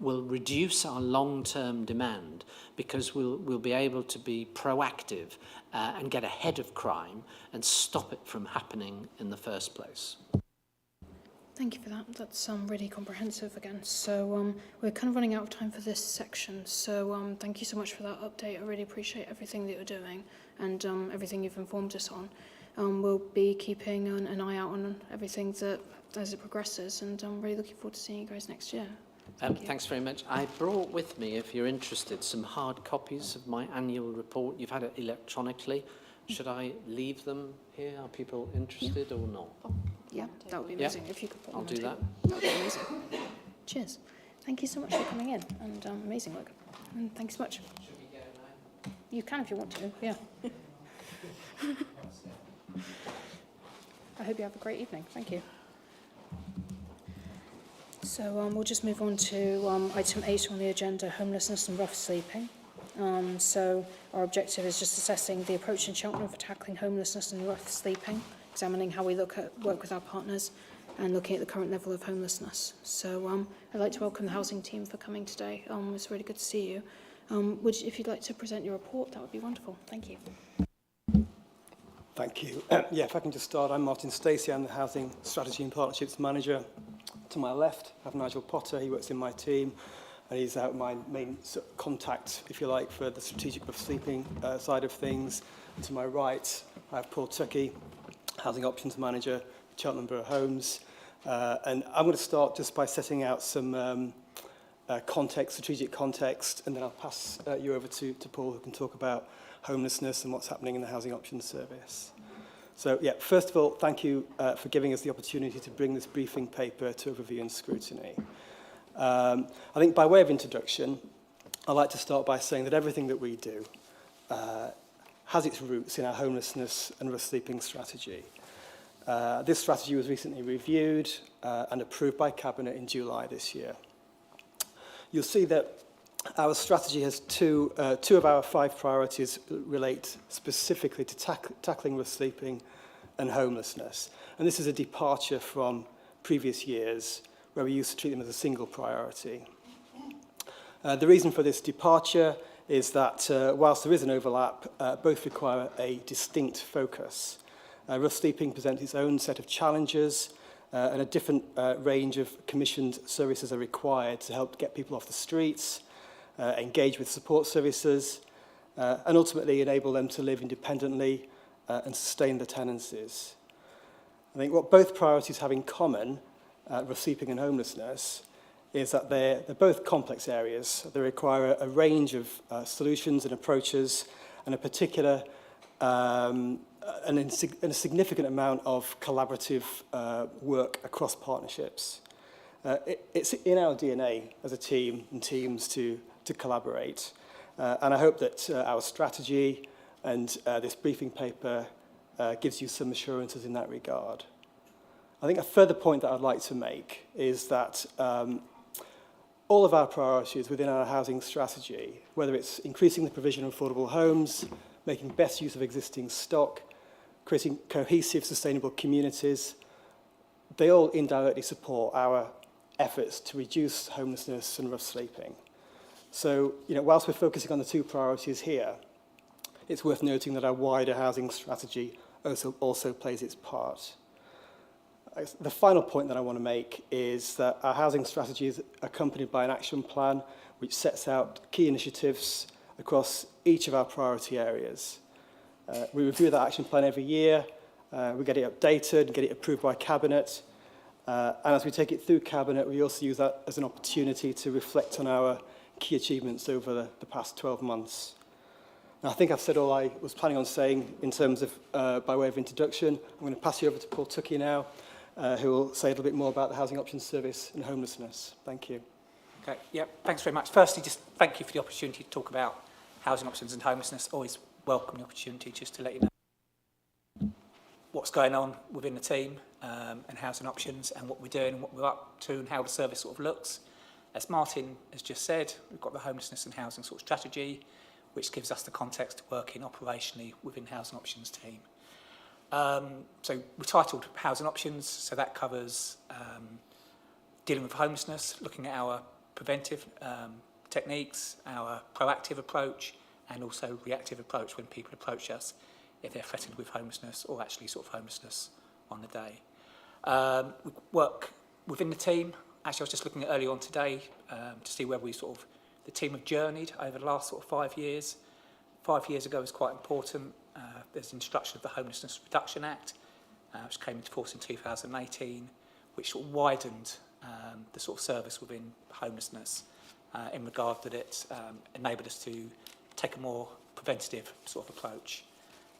will reduce our long-term demand, because we'll be able to be proactive and get ahead of crime and stop it from happening in the first place. Thank you for that. That's really comprehensive again. So we're kind of running out of time for this section. So thank you so much for that update. I really appreciate everything that you're doing and everything you've informed us on. We'll be keeping an eye out on everything that as it progresses, and I'm really looking forward to seeing you guys next year. Thanks very much. I brought with me, if you're interested, some hard copies of my annual report. You've had it electronically. Should I leave them here? Are people interested or not? Yeah, that would be amazing. If you could put them I'll on do the that. table. That would be amazing. Cheers. Thank you so much for coming in, and amazing work. And thanks so much. Should we go now? You can if you want to, yeah. I hope you have a great evening. Thank you. So we'll just move on to item 8 on the agenda, homelessness and rough sleeping. So our objective is just assessing the approach in Cheltenham for tackling homelessness and rough sleeping, examining how we work with our partners, and looking at the current level of homelessness. So I'd like to welcome the housing team for coming today. It's really good to see you. If you'd like to present your report, that would be wonderful. Thank you. Thank you. If I can just start, I'm Martin Stacey. I'm the Housing Strategy and Partnerships Manager. To my left, I have Nigel Potter. He works in my team, and he's my main contact, if you like, for the strategic rough sleeping side of things. And to my right, I have Paul Tuckey, Housing Options Manager, Cheltenham Borough Homes. And I'm going to start just by setting out some strategic context, and then I'll pass you over to Paul, who can talk about homelessness and what's happening in the Housing Options Service. So, first of all, thank you for giving us the opportunity to bring this briefing paper to Overview and Scrutiny. I think by way of introduction, I'd like to start by saying that everything that we do has its roots in our homelessness and rough sleeping strategy. This strategy was recently reviewed and approved by Cabinet in July this year. You'll see that our strategy has two of our 5 priorities relate specifically to tackling rough sleeping and homelessness. And this is a departure from previous years where we used to treat them as a single priority. The reason for this departure is that whilst there is an overlap, both require a distinct focus. Rough sleeping presents its own set of challenges, and a different range of commissioned services are required to help get people off the streets, engage with support services, and ultimately enable them to live independently and sustain their tenancies. I think what both priorities have in common, rough sleeping and homelessness, is that they're both complex areas. They require a range of solutions and approaches, and a particular and a significant amount of collaborative work across partnerships. It's in our DNA as a team and teams to collaborate. And I hope that our strategy and this briefing paper gives you some assurances in that regard. I think a further point that I'd like to make is that all of our priorities within our housing strategy, whether it's increasing the provision of affordable homes, making best use of existing stock, creating cohesive, sustainable communities, they all indirectly support our efforts to reduce homelessness and rough sleeping. So, whilst we're focusing on the two priorities here, it's worth noting that our wider housing strategy also plays its part. The final point that I want to make is that our housing strategy is accompanied by an action plan which sets out key initiatives across each of our priority areas. We review that action plan every year, we get it updated, get it approved by Cabinet, and as we take it through Cabinet, we also use that as an opportunity to reflect on our key achievements over the past 12 months. Now, I think I've said all I was planning on saying in terms of, by way of introduction. I'm going to pass you over to Paul Tuckey now, who will say a little bit more about the Housing Options Service and homelessness. Thank you. Okay, yeah, thanks very much. Firstly, just thank you for the opportunity to talk about housing options and homelessness. Always welcome the opportunity just to let you know what's going on within the team and housing options and what we're doing and what we're up to and how the service sort of looks. As Martin has just said, we've got the homelessness and housing sort of strategy, which gives us the context to work in operationally within the housing options team. So we're titled Housing Options, so that covers dealing with homelessness, looking at our preventive techniques, our proactive approach, and also reactive approach when people approach us if they're threatened with homelessness or actually sort of homelessness on the day. We work within the team. Actually, I was just looking at earlier on today to see where the team have journeyed over the last sort of 5 years. 5 years ago was quite important. There's the introduction of the Homelessness Reduction Act, which came into force in 2018, which sort of widened the sort of service within homelessness in regard that it enabled us to take a more preventative sort of approach.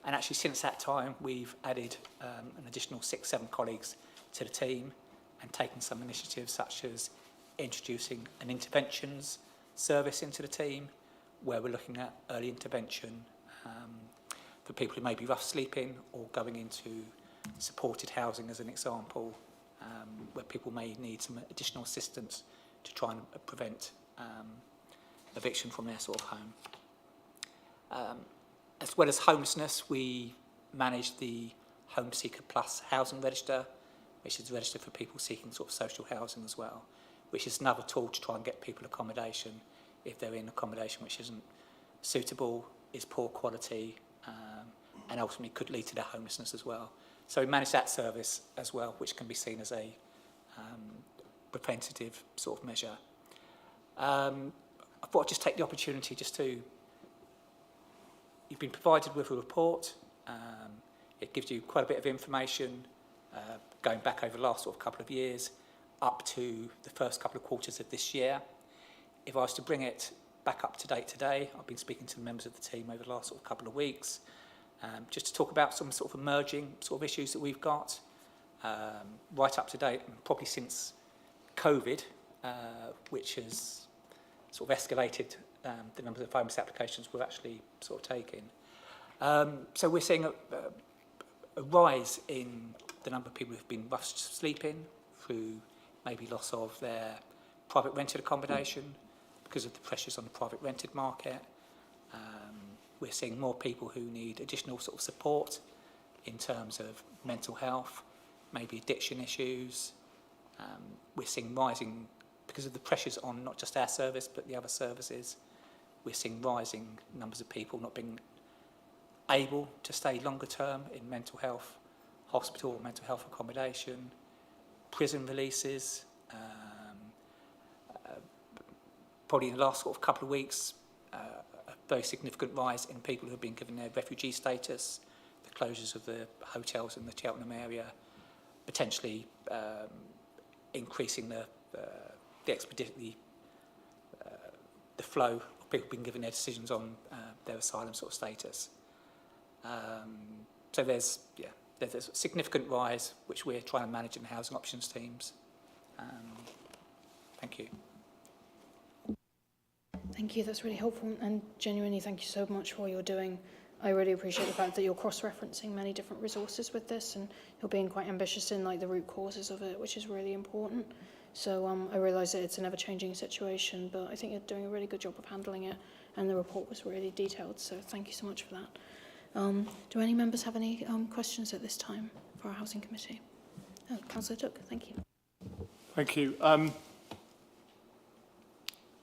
And actually since that time, we've added an additional 6-7 colleagues to the team and taken some initiatives such as introducing an interventions service into the team, where we're looking at early intervention for people who may be rough sleeping or going into supported housing as an example, where people may need some additional assistance to try and prevent eviction from their sort of home. As well as homelessness, we manage the Home Seeker Plus housing register, which is a register for people seeking sort of social housing as well, which is another tool to try and get people accommodation if they're in accommodation which isn't suitable, is poor quality, and ultimately could lead to their homelessness as well. So we manage that service as well, which can be seen as a preventative sort of measure. I thought I'd just take the opportunity just to, you've been provided with a report. It gives you quite a bit of information going back over the last sort of couple of years up to the first couple of quarters of this year. If I was to bring it back up to date today, I've been speaking to the members of the team over the last sort of couple of weeks, just to talk about some sort of emerging sort of issues that we've got right up to date, and probably since COVID, which has sort of escalated the number of homeless applications we're actually sort of taking. So we're seeing a rise in the number of people who've been rough sleeping through maybe loss of their private rented accommodation because of the pressures on the private rented market. We're seeing more people who need additional sort of support in terms of mental health, maybe addiction issues. We're seeing rising, because of the pressures on not just our service but the other services, we're seeing rising numbers of people not being able to stay longer term in mental health hospital or mental health accommodation, prison releases. Probably in the last sort of couple of weeks, a very significant rise in people who have been given their refugee status, the closures of the hotels in the Cheltenham area, potentially increasing the flow of people being given their decisions on their asylum sort of status. So there's a significant rise which we're trying to manage in the housing options teams. Thank you. Thank you, that's really helpful, and genuinely thank you so much for what you're doing. I really appreciate the fact that you're cross-referencing many different resources with this, and you're being quite ambitious in like the root causes of it, which is really important. So I realise that it's an ever-changing situation, but I think you're doing a really good job of handling it, and the report was really detailed, so thank you so much for that. Do any members have any questions at this time for our Housing Committee? Oh, Councillor Took, thank you. Thank you.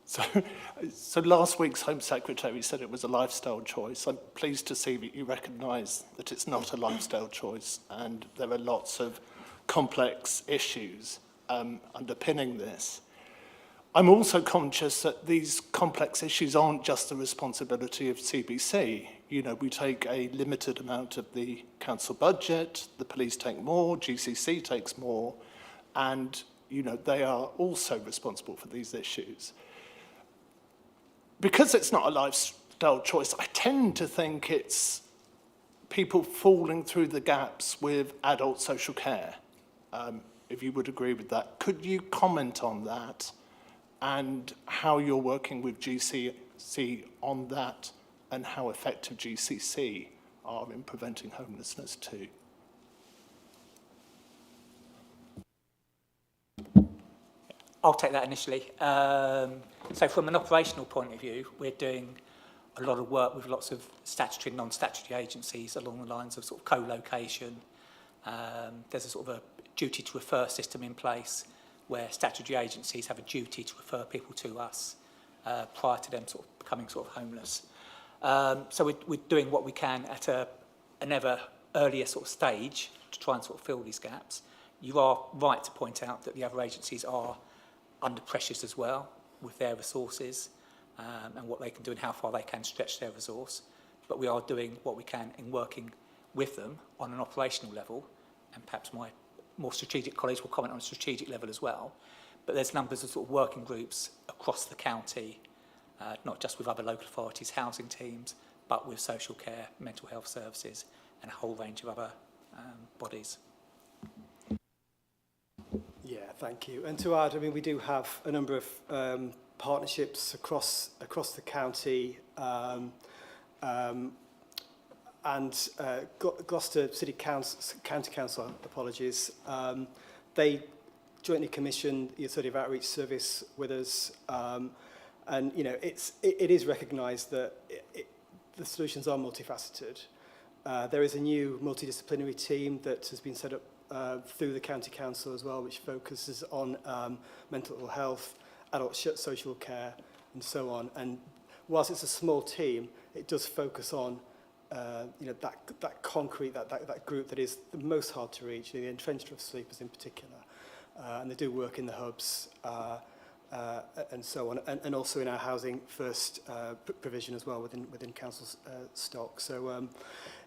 So last week's Home Secretary said it was a lifestyle choice. I'm pleased to see that you recognise that it's not a lifestyle choice, and there are lots of complex issues underpinning this. I'm also conscious that these complex issues aren't just the responsibility of CBC. You know, we take a limited amount of the council budget, the police take more, GCC takes more, and, you know, they are also responsible for these issues. Because it's not a lifestyle choice, I tend to think it's people falling through the gaps with adult social care, if you would agree with that. Could you comment on that and how you're working with GCC on that and how effective GCC are in preventing homelessness too? I'll take that initially. So from an operational point of view, we're doing a lot of work with lots of statutory and non-statutory agencies along the lines of sort of co-location. There's a sort of a duty to refer system in place where statutory agencies have a duty to refer people to us prior to them sort of becoming sort of homeless. So we're doing what we can at an ever earlier sort of stage to try and sort of fill these gaps. You are right to point out that the other agencies are under pressures as well with their resources and what they can do and how far they can stretch their resource. But we are doing what we can in working with them on an operational level, and perhaps my more strategic colleagues will comment on a strategic level as well. But there's numbers of sort of working groups across the county, not just with other local authorities, housing teams, but with social care, mental health services, and a whole range of other bodies. Yeah, thank you. And to add, I mean, we do have a number of partnerships across the county, and Gloucester City County Council, apologies, they jointly commissioned the sort of outreach service with us, and you know, it is recognised that the solutions are multifaceted. There is a new multidisciplinary team that has been set up through the County Council as well, which focuses on mental health, adult social care, and so on. And whilst it's a small team, it does focus on you know, that concrete, that group that is the most hard to reach, the entrenched rough sleepers in particular. And they do work in the hubs and so on, and also in our housing first provision as well within council's stock. So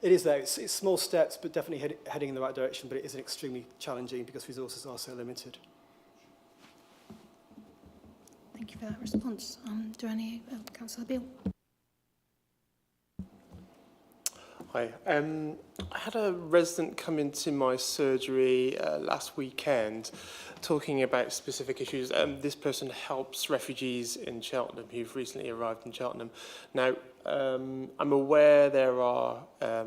it is there. It's small steps, but definitely heading in the right direction. But it is extremely challenging because resources are so limited. Thank you for that response. Do any Councillor Beale? Hi. I had a resident come into my surgery last weekend talking about specific issues. This person helps refugees in Cheltenham who've recently arrived in Cheltenham. Now, I'm aware there are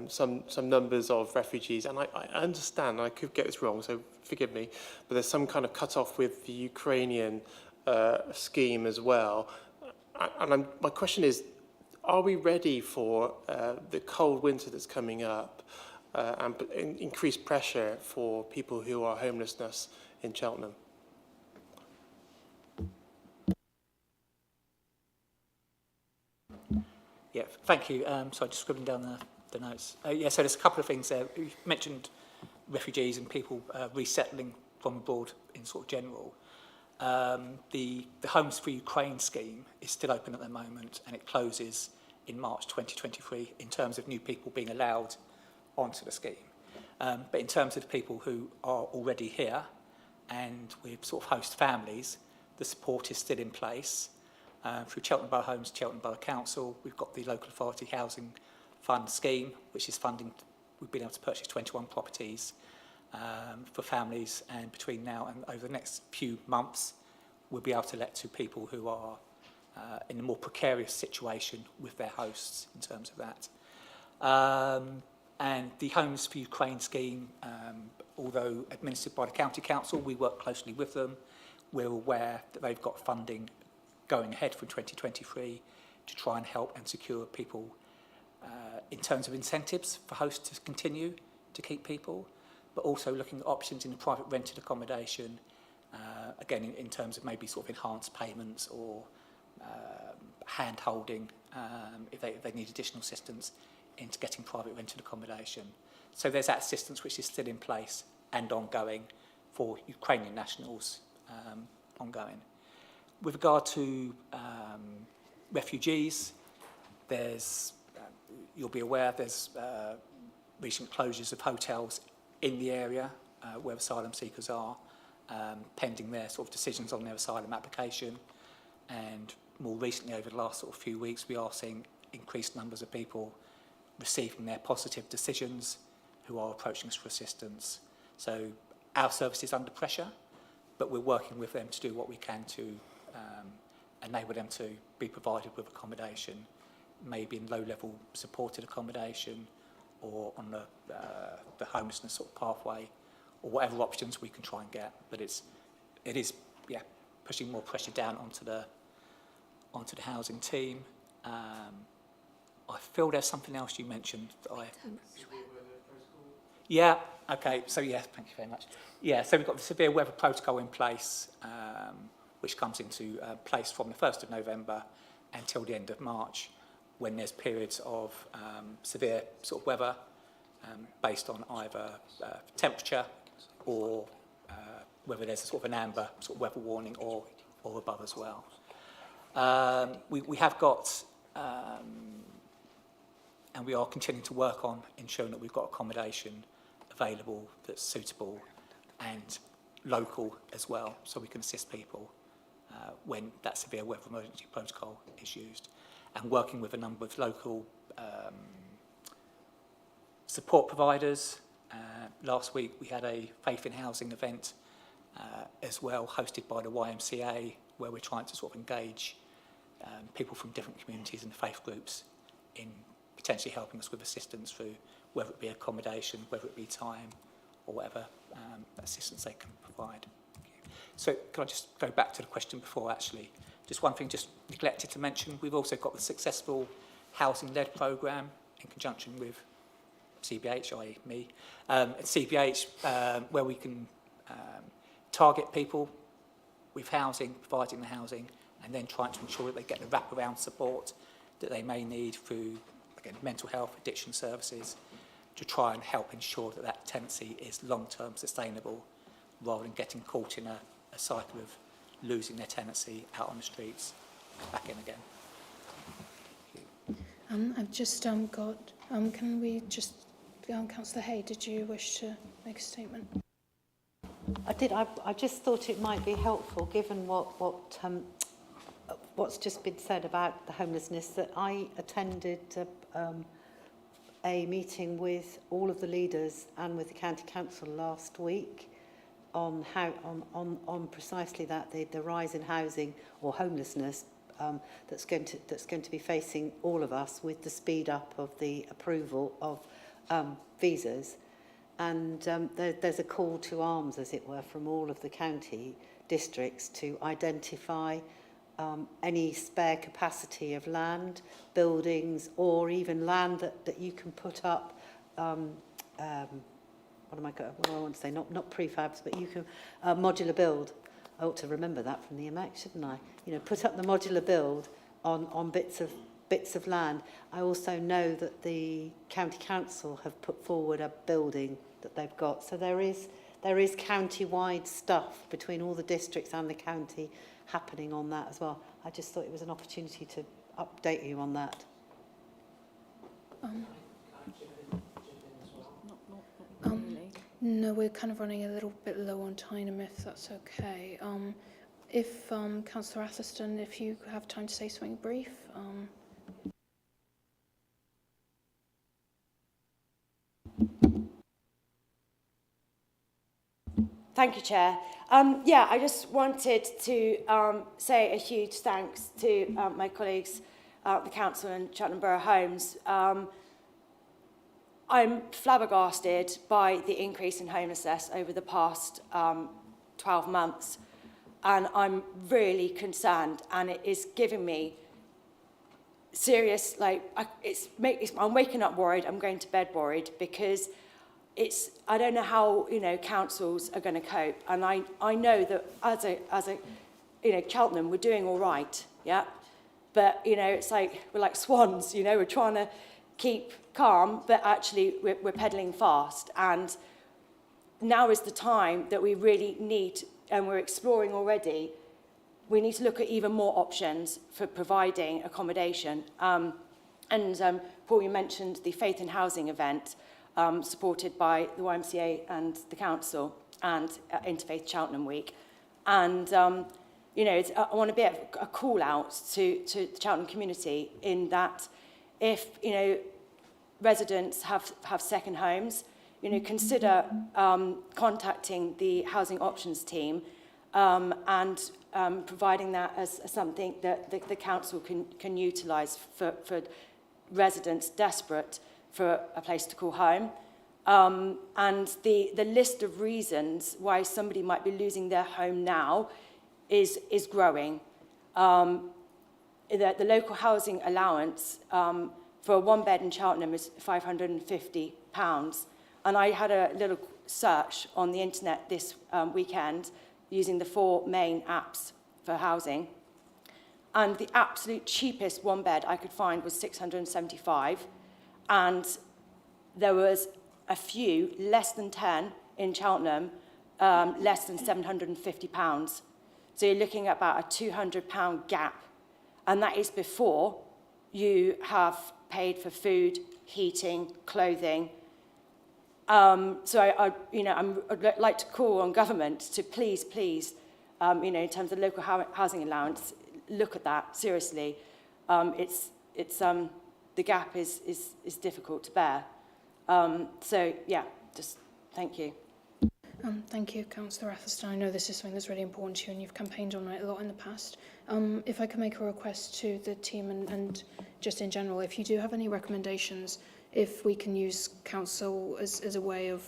some numbers of refugees, and I understand, I could get this wrong, so forgive me, but there's some kind of cut-off with the Ukrainian scheme as well. And my question is, are we ready for the cold winter that's coming up and increased pressure for people who are homelessness in Cheltenham? Yeah, thank you. So just scribbling down the notes. Yeah, so there's a couple of things there. You mentioned refugees and people resettling from abroad in sort of general. The Homes for Ukraine scheme is still open at the moment, and it closes in March 2023 in terms of new people being allowed onto the scheme. But in terms of people who are already here and with sort of host families, the support is still in place. Through Cheltenham Borough Homes, Cheltenham Borough Council, we've got the Local Authority Housing Fund scheme, which is funding, we've been able to purchase 21 properties for families, and between now and over the next few months, we'll be able to let to people who are in a more precarious situation with their hosts in terms of that. And the Homes for Ukraine scheme, although administered by the County Council, we work closely with them. We're aware that they've got funding going ahead from 2023 to try and help and secure people in terms of incentives for hosts to continue to keep people. but also looking at options in private rented accommodation, again, in terms of maybe sort of enhanced payments or hand-holding if they need additional assistance into getting private rented accommodation. So there's that assistance which is still in place and ongoing for Ukrainian nationals ongoing. With regard to refugees, there's, you'll be aware, there's recent closures of hotels in the area where asylum seekers are, pending their sort of decisions on their asylum application. And more recently, over the last sort of few weeks, we are seeing increased numbers of people receiving their positive decisions who are approaching us for assistance. So our service is under pressure, but we're working with them to do what we can to enable them to be provided with accommodation, maybe in low-level supported accommodation or on the homelessness sort of pathway, or whatever options we can try and get. But it is pushing more pressure down onto the housing team. I feel there's something else you mentioned that I... Yeah, okay, so yeah, thank you very much. Yeah, so we've got the severe weather protocol in place, which comes into place from the 1st of November until the end of March, when there's periods of severe sort of weather based on either temperature or whether there's a sort of an amber sort of weather warning or above as well. We have got, and we are continuing to work on ensuring that we've got accommodation available that's suitable and local as well, so we can assist people when that severe weather emergency protocol is used. And working with a number of local support providers. Last week we had a Faith in Housing event as well, hosted by the YMCA, where we're trying to sort of engage people from different communities and faith groups in potentially helping us with assistance through whether it be accommodation, whether it be time, or whatever assistance they can provide. So can I just go back to the question before, actually? Just one thing just neglected to mention, we've also got the successful housing-led programme in conjunction with CBH, i.e. me, at CBH, where we can target people with housing, providing the housing, and then trying to ensure that they get the wraparound support that they may need through, again, mental health, addiction services, to try and help ensure that that tenancy is long-term sustainable, rather than getting caught in a cycle of losing their tenancy out on the streets, back in again. I've just got, can we just, Councillor Hay, did you wish to make a statement? I did. I just thought it might be helpful, given what's just been said about the homelessness, that I attended a meeting with all of the leaders and with the County Council last week on how on precisely that, the rise in housing or homelessness that's going to be facing all of us with the speed up of the approval of visas. And there's a call to arms, as it were, from all of the county districts to identify any spare capacity of land, buildings, or even land that you can put up, what do I want to say, not prefabs, but you can modular build. I ought to remember that from the EMAC, shouldn't I? You know, put up the modular build on bits of land. I also know that the County Council have put forward a building that they've got. So there is county-wide stuff between all the districts and the county happening on that as well. I just thought it was an opportunity to update you on that. Not really. No, we're kind of running a little bit low on time, if that's okay. If Councillor Atherstone, if you have time to say something brief. Thank you, Chair. I just wanted to say a huge thanks to my colleagues at the Council and Cheltenham Borough Homes. I'm flabbergasted by the increase in homelessness over the past 12 months, and I'm really concerned, and it is giving me serious, I'm waking up worried, I'm going to bed worried, because I don't know how, you know, councils are going to cope. And I know that as a, you know, Cheltenham, we're doing all right, yeah? But, you know, it's like, we're like swans, you know, we're trying to keep calm, but actually we're pedalling fast. And now is the time that we really need, and we're exploring already, we need to look at even more options for providing accommodation. Paul, you mentioned the Faith in Housing event, supported by the YMCA and the council, and Interfaith Cheltenham Week. And, you know, I want to be a call out to the Cheltenham community in that if, you know, residents have second homes, you know, consider contacting the housing options team and providing that as something that the council can utilise for residents desperate for a place to call home. And the list of reasons why somebody might be losing their home now is growing. The local housing allowance for a one bed in Cheltenham is £550. And I had a little search on the internet this weekend using the 4 main apps for housing. And the absolute cheapest one bed I could find was £675. And there was a few, less than 10 in Cheltenham, less than £750. So you're looking at about a £200 gap. And that is before you have paid for food, heating, clothing. So I'd like to call on government to please, you know, in terms of local housing allowance, look at that seriously. The gap is difficult to bear. So yeah, just thank you. Thank you, Councillor Atherstone. I know this is something that's really important to you and you've campaigned on it a lot in the past. If I could make a request to the team and just in general, if you do have any recommendations, if we can use council as a way of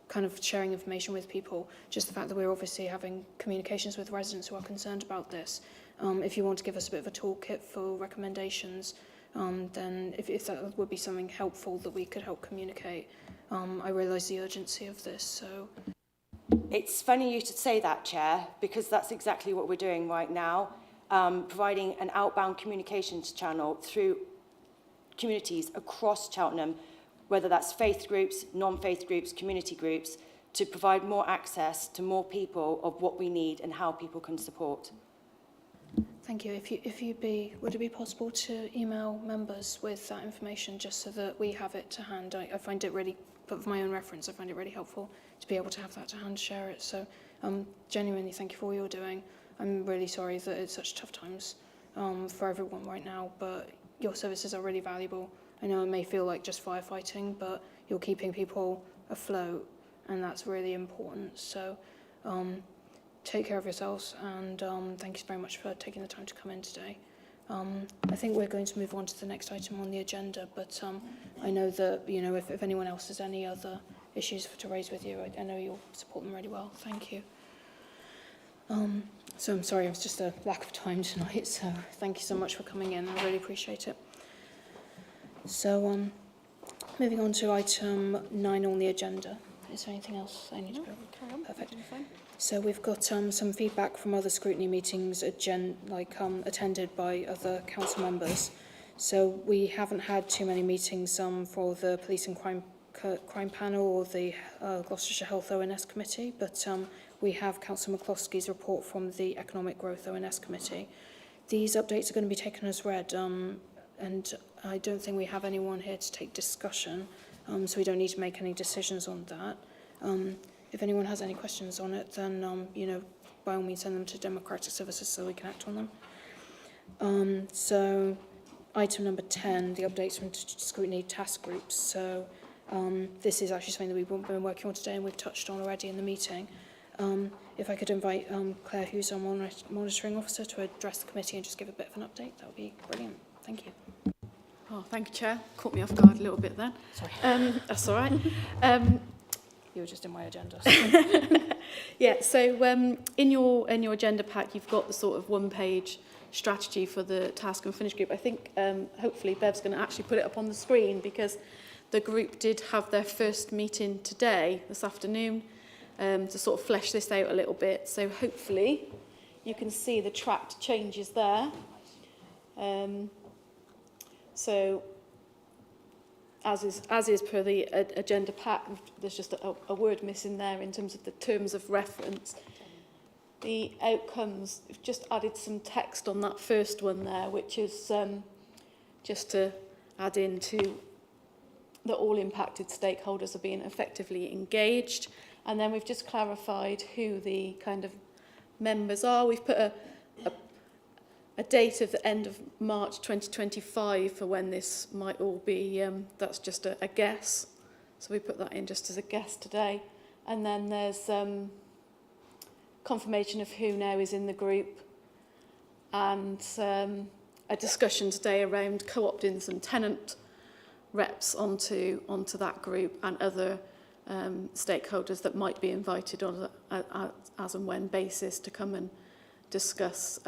kind of sharing information with people, just the fact that we're obviously having communications with residents who are concerned about this. If you want to give us a bit of a toolkit for recommendations, then if that would be something helpful that we could help communicate. I realise the urgency of this, so... It's funny you should say that, Chair, because that's exactly what we're doing right now, providing an outbound communications channel through communities across Cheltenham, whether that's faith groups, non-faith groups, community groups, to provide more access to more people of what we need and how people can support. Thank you. Would it be possible to email members with that information just so that we have it to hand? I find it really, but for my own reference, I find it really helpful to be able to have that to hand, share it. So genuinely, thank you for all you're doing. I'm really sorry that it's such tough times for everyone right now, but your services are really valuable. I know it may feel like just firefighting, but you're keeping people afloat, and that's really important. So take care of yourselves, and thank you very much for taking the time to come in today. I think we're going to move on to the next item on the agenda, but I know that, you know, if anyone else has any other issues to raise with you, I know you'll support them really well. Thank you. So I'm sorry, it was just a lack of time tonight, so thank you so much for coming in. I really appreciate it. So moving on to item 9 on the agenda. Is there anything else I need to go over? Perfect. So we've got some feedback from other scrutiny meetings attended by other council members. So we haven't had too many meetings for the Police and Crime Panel or the Gloucestershire Health ONS Committee, but we have Councillor McCloskey's report from the Economic Growth ONS Committee. These updates are going to be taken as read, and I don't think we have anyone here to take discussion, so we don't need to make any decisions on that. If anyone has any questions on it, then, you know, by all means send them to Democratic Services so we can act on them. So item number 10, the updates from scrutiny task groups. So this is actually something that we've been working on today and we've touched on already in the meeting. If I could invite Claire, who's our monitoring officer, to address the committee and just give a bit of an update, that would be brilliant. Thank you. Oh, thank you, Chair. Caught me off guard a little bit then. Sorry. That's all right. You were just in my agenda. Yeah, so in your agenda pack, you've got the sort of one-page strategy for the task and finish group. I think hopefully Bev's going to actually put it up on the screen because the group did have their first meeting today, this afternoon, to sort of flesh this out a little bit. So hopefully you can see the tracked changes there. So as is per the agenda pack, there's just a word missing there in terms of the terms of reference. The outcomes, we've just added some text on that first one there, which is just to add into that all impacted stakeholders are being effectively engaged. And then we've just clarified who the kind of members are. We've put a date of the end of March 2025 for when this might all be, that's just a guess. So we put that in just as a guess today. And then there's confirmation of who now is in the group, and a discussion today around co-opting some tenant reps onto that group and other stakeholders that might be invited on a as and when basis to come and discuss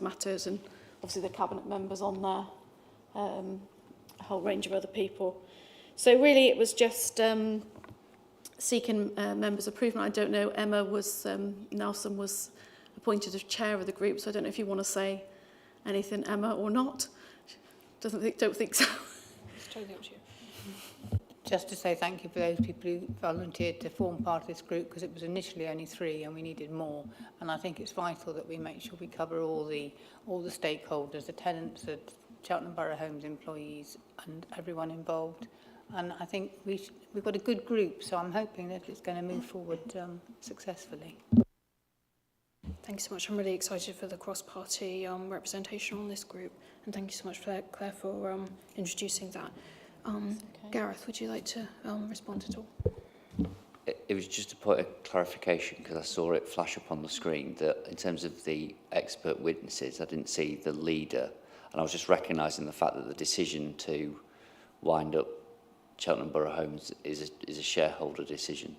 matters, and obviously the cabinet members on there, a whole range of other people. So really it was just seeking members' approval. I don't know, Emma was, Nelson was appointed as chair of the group, so I don't know if you want to say anything, Emma, or not. Don't think so. It's totally up to you. Just to say thank you for those people who volunteered to form part of this group, because it was initially only 3 and we needed more. And I think it's vital that we make sure we cover all the stakeholders, the tenants, the Cheltenham Borough Homes employees and everyone involved. And I think we've got a good group, so I'm hoping that it's going to move forward successfully. Thank you so much. I'm really excited for the cross-party representation on this group, and thank you so much, Claire, for introducing that. Gareth, would you like to respond at all? It was just a point of clarification, because I saw it flash up on the screen that in terms of the expert witnesses, I didn't see the leader, and I was just recognising the fact that the decision to wind up Cheltenham Borough Homes is a shareholder decision.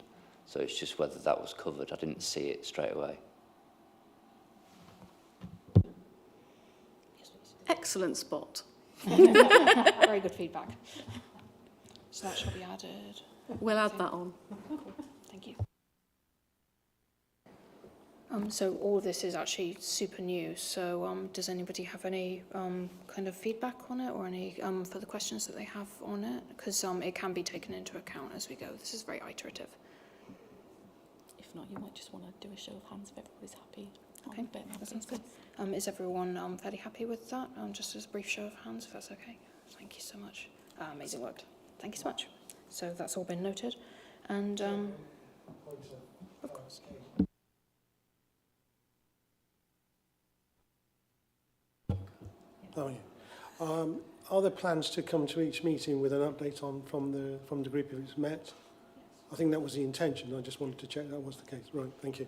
So it's just whether that was covered. I didn't see it straight away. Excellent spot. Very good feedback. So that shall be added. We'll add that on. Cool. Thank you. So all of this is actually super new. So does anybody have any kind of feedback on it, or any further questions that they have on it? Because it can be taken into account as we go. This is very iterative. If not, you might just want to do a show of hands if everybody's happy. Okay, that sounds good. Is everyone fairly happy with that? Just as a brief show of hands, if that's okay. Thank you so much. Amazing work. Thank you so much. So that's all been noted. And of course. How are you? Are there plans to come to each meeting with an update from the group if it's met? I think that was the intention. I just wanted to check that was the case. Right, thank you.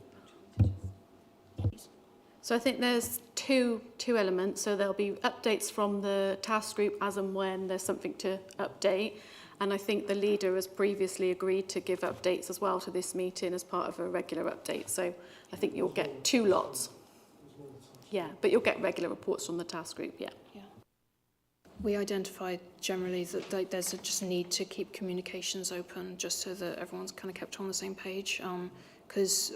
So I think there's two elements. So there'll be updates from the task group as and when there's something to update. And I think the leader has previously agreed to give updates as well to this meeting as part of a regular update. So I think you'll get 2 lots. Yeah, but you'll get regular reports from the task group, yeah. We identified generally that there's just a need to keep communications open, just so that everyone's kind of kept on the same page. Because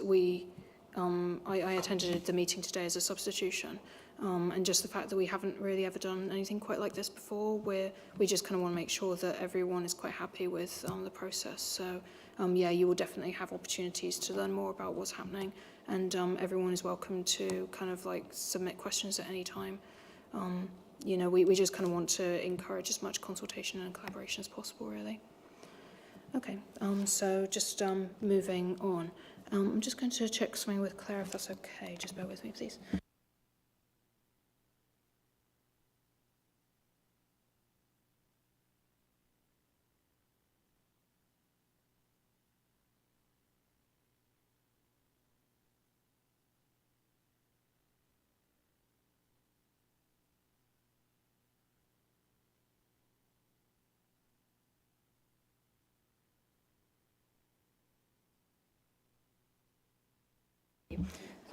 I attended the meeting today as a substitution, and just the fact that we haven't really ever done anything quite like this before, we just kind of want to make sure that everyone is quite happy with the process. So yeah, you will definitely have opportunities to learn more about what's happening, and everyone is welcome to kind of like submit questions at any time. You know, we just kind of want to encourage as much consultation and collaboration as possible, really. Okay, so just moving on. I'm just going to check something with Claire, if that's okay. Just bear with me, please.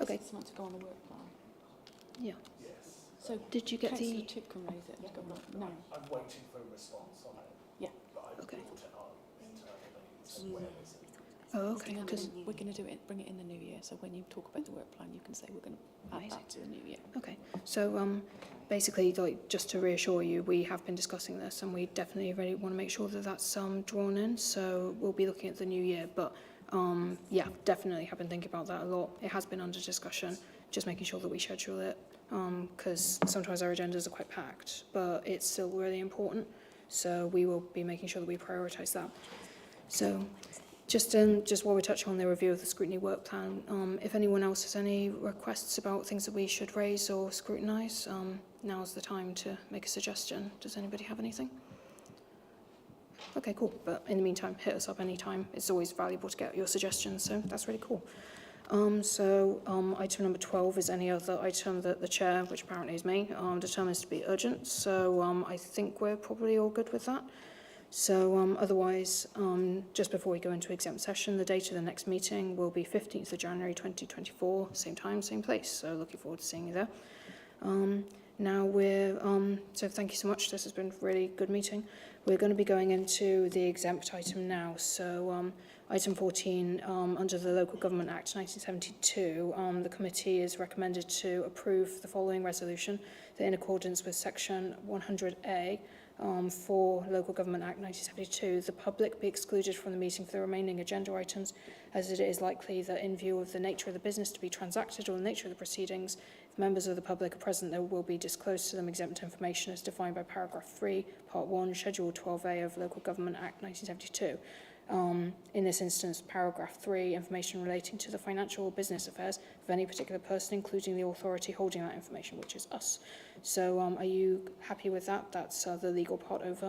Okay. It's meant to go on the work plan. Yeah. Yes. So did you get Councillor the... Tip can raise it. No. I'm waiting for a response on it. Yeah. But Okay. Oh, okay. We're going to do it, bring it in the new year. So when you talk about the work plan, you can say we're going to add that to the new year. Okay. So basically, like, just to reassure you, we have been discussing this, and we definitely really want to make sure that that's drawn in. So we'll be looking at the new year, but yeah, definitely have been thinking about that a lot. It has been under discussion, just making sure that we schedule it, because sometimes our agendas are quite packed, but it's still really important. So we will be making sure that we prioritise that. So just while we're touching on the review of the scrutiny work plan, if anyone else has any requests about things that we should raise or scrutinise, now's the time to make a suggestion. Does anybody have anything? Okay, cool. But in the meantime, hit us up anytime. It's always valuable to get your suggestions, so that's really cool. Item number 12 is any other item that the chair, which apparently is me, determines to be urgent. So I think we're probably all good with that. So otherwise, just before we go into exempt session, the date of the next meeting will be 15th of January 2024, same time, same place. So looking forward to seeing you there. Now we're, so thank you so much. This has been a really good meeting. We're going to be going into the exempt item now. So item 14, under the Local Government Act 1972, the committee is recommended to approve the following resolution, that in accordance with section 100A, for Local Government Act 1972, the public be excluded from the meeting for the remaining agenda items, as it is likely that in view of the nature of the business to be transacted or the nature of the proceedings, if members of the public are present, there will be disclosed to them exempt information as defined by paragraph 3, part 1, schedule 12A of Local Government Act 1972. In this instance, paragraph 3, information relating to the financial or business affairs of any particular person, including the authority holding that information, which is us. So are you happy with that? That's the legal part over.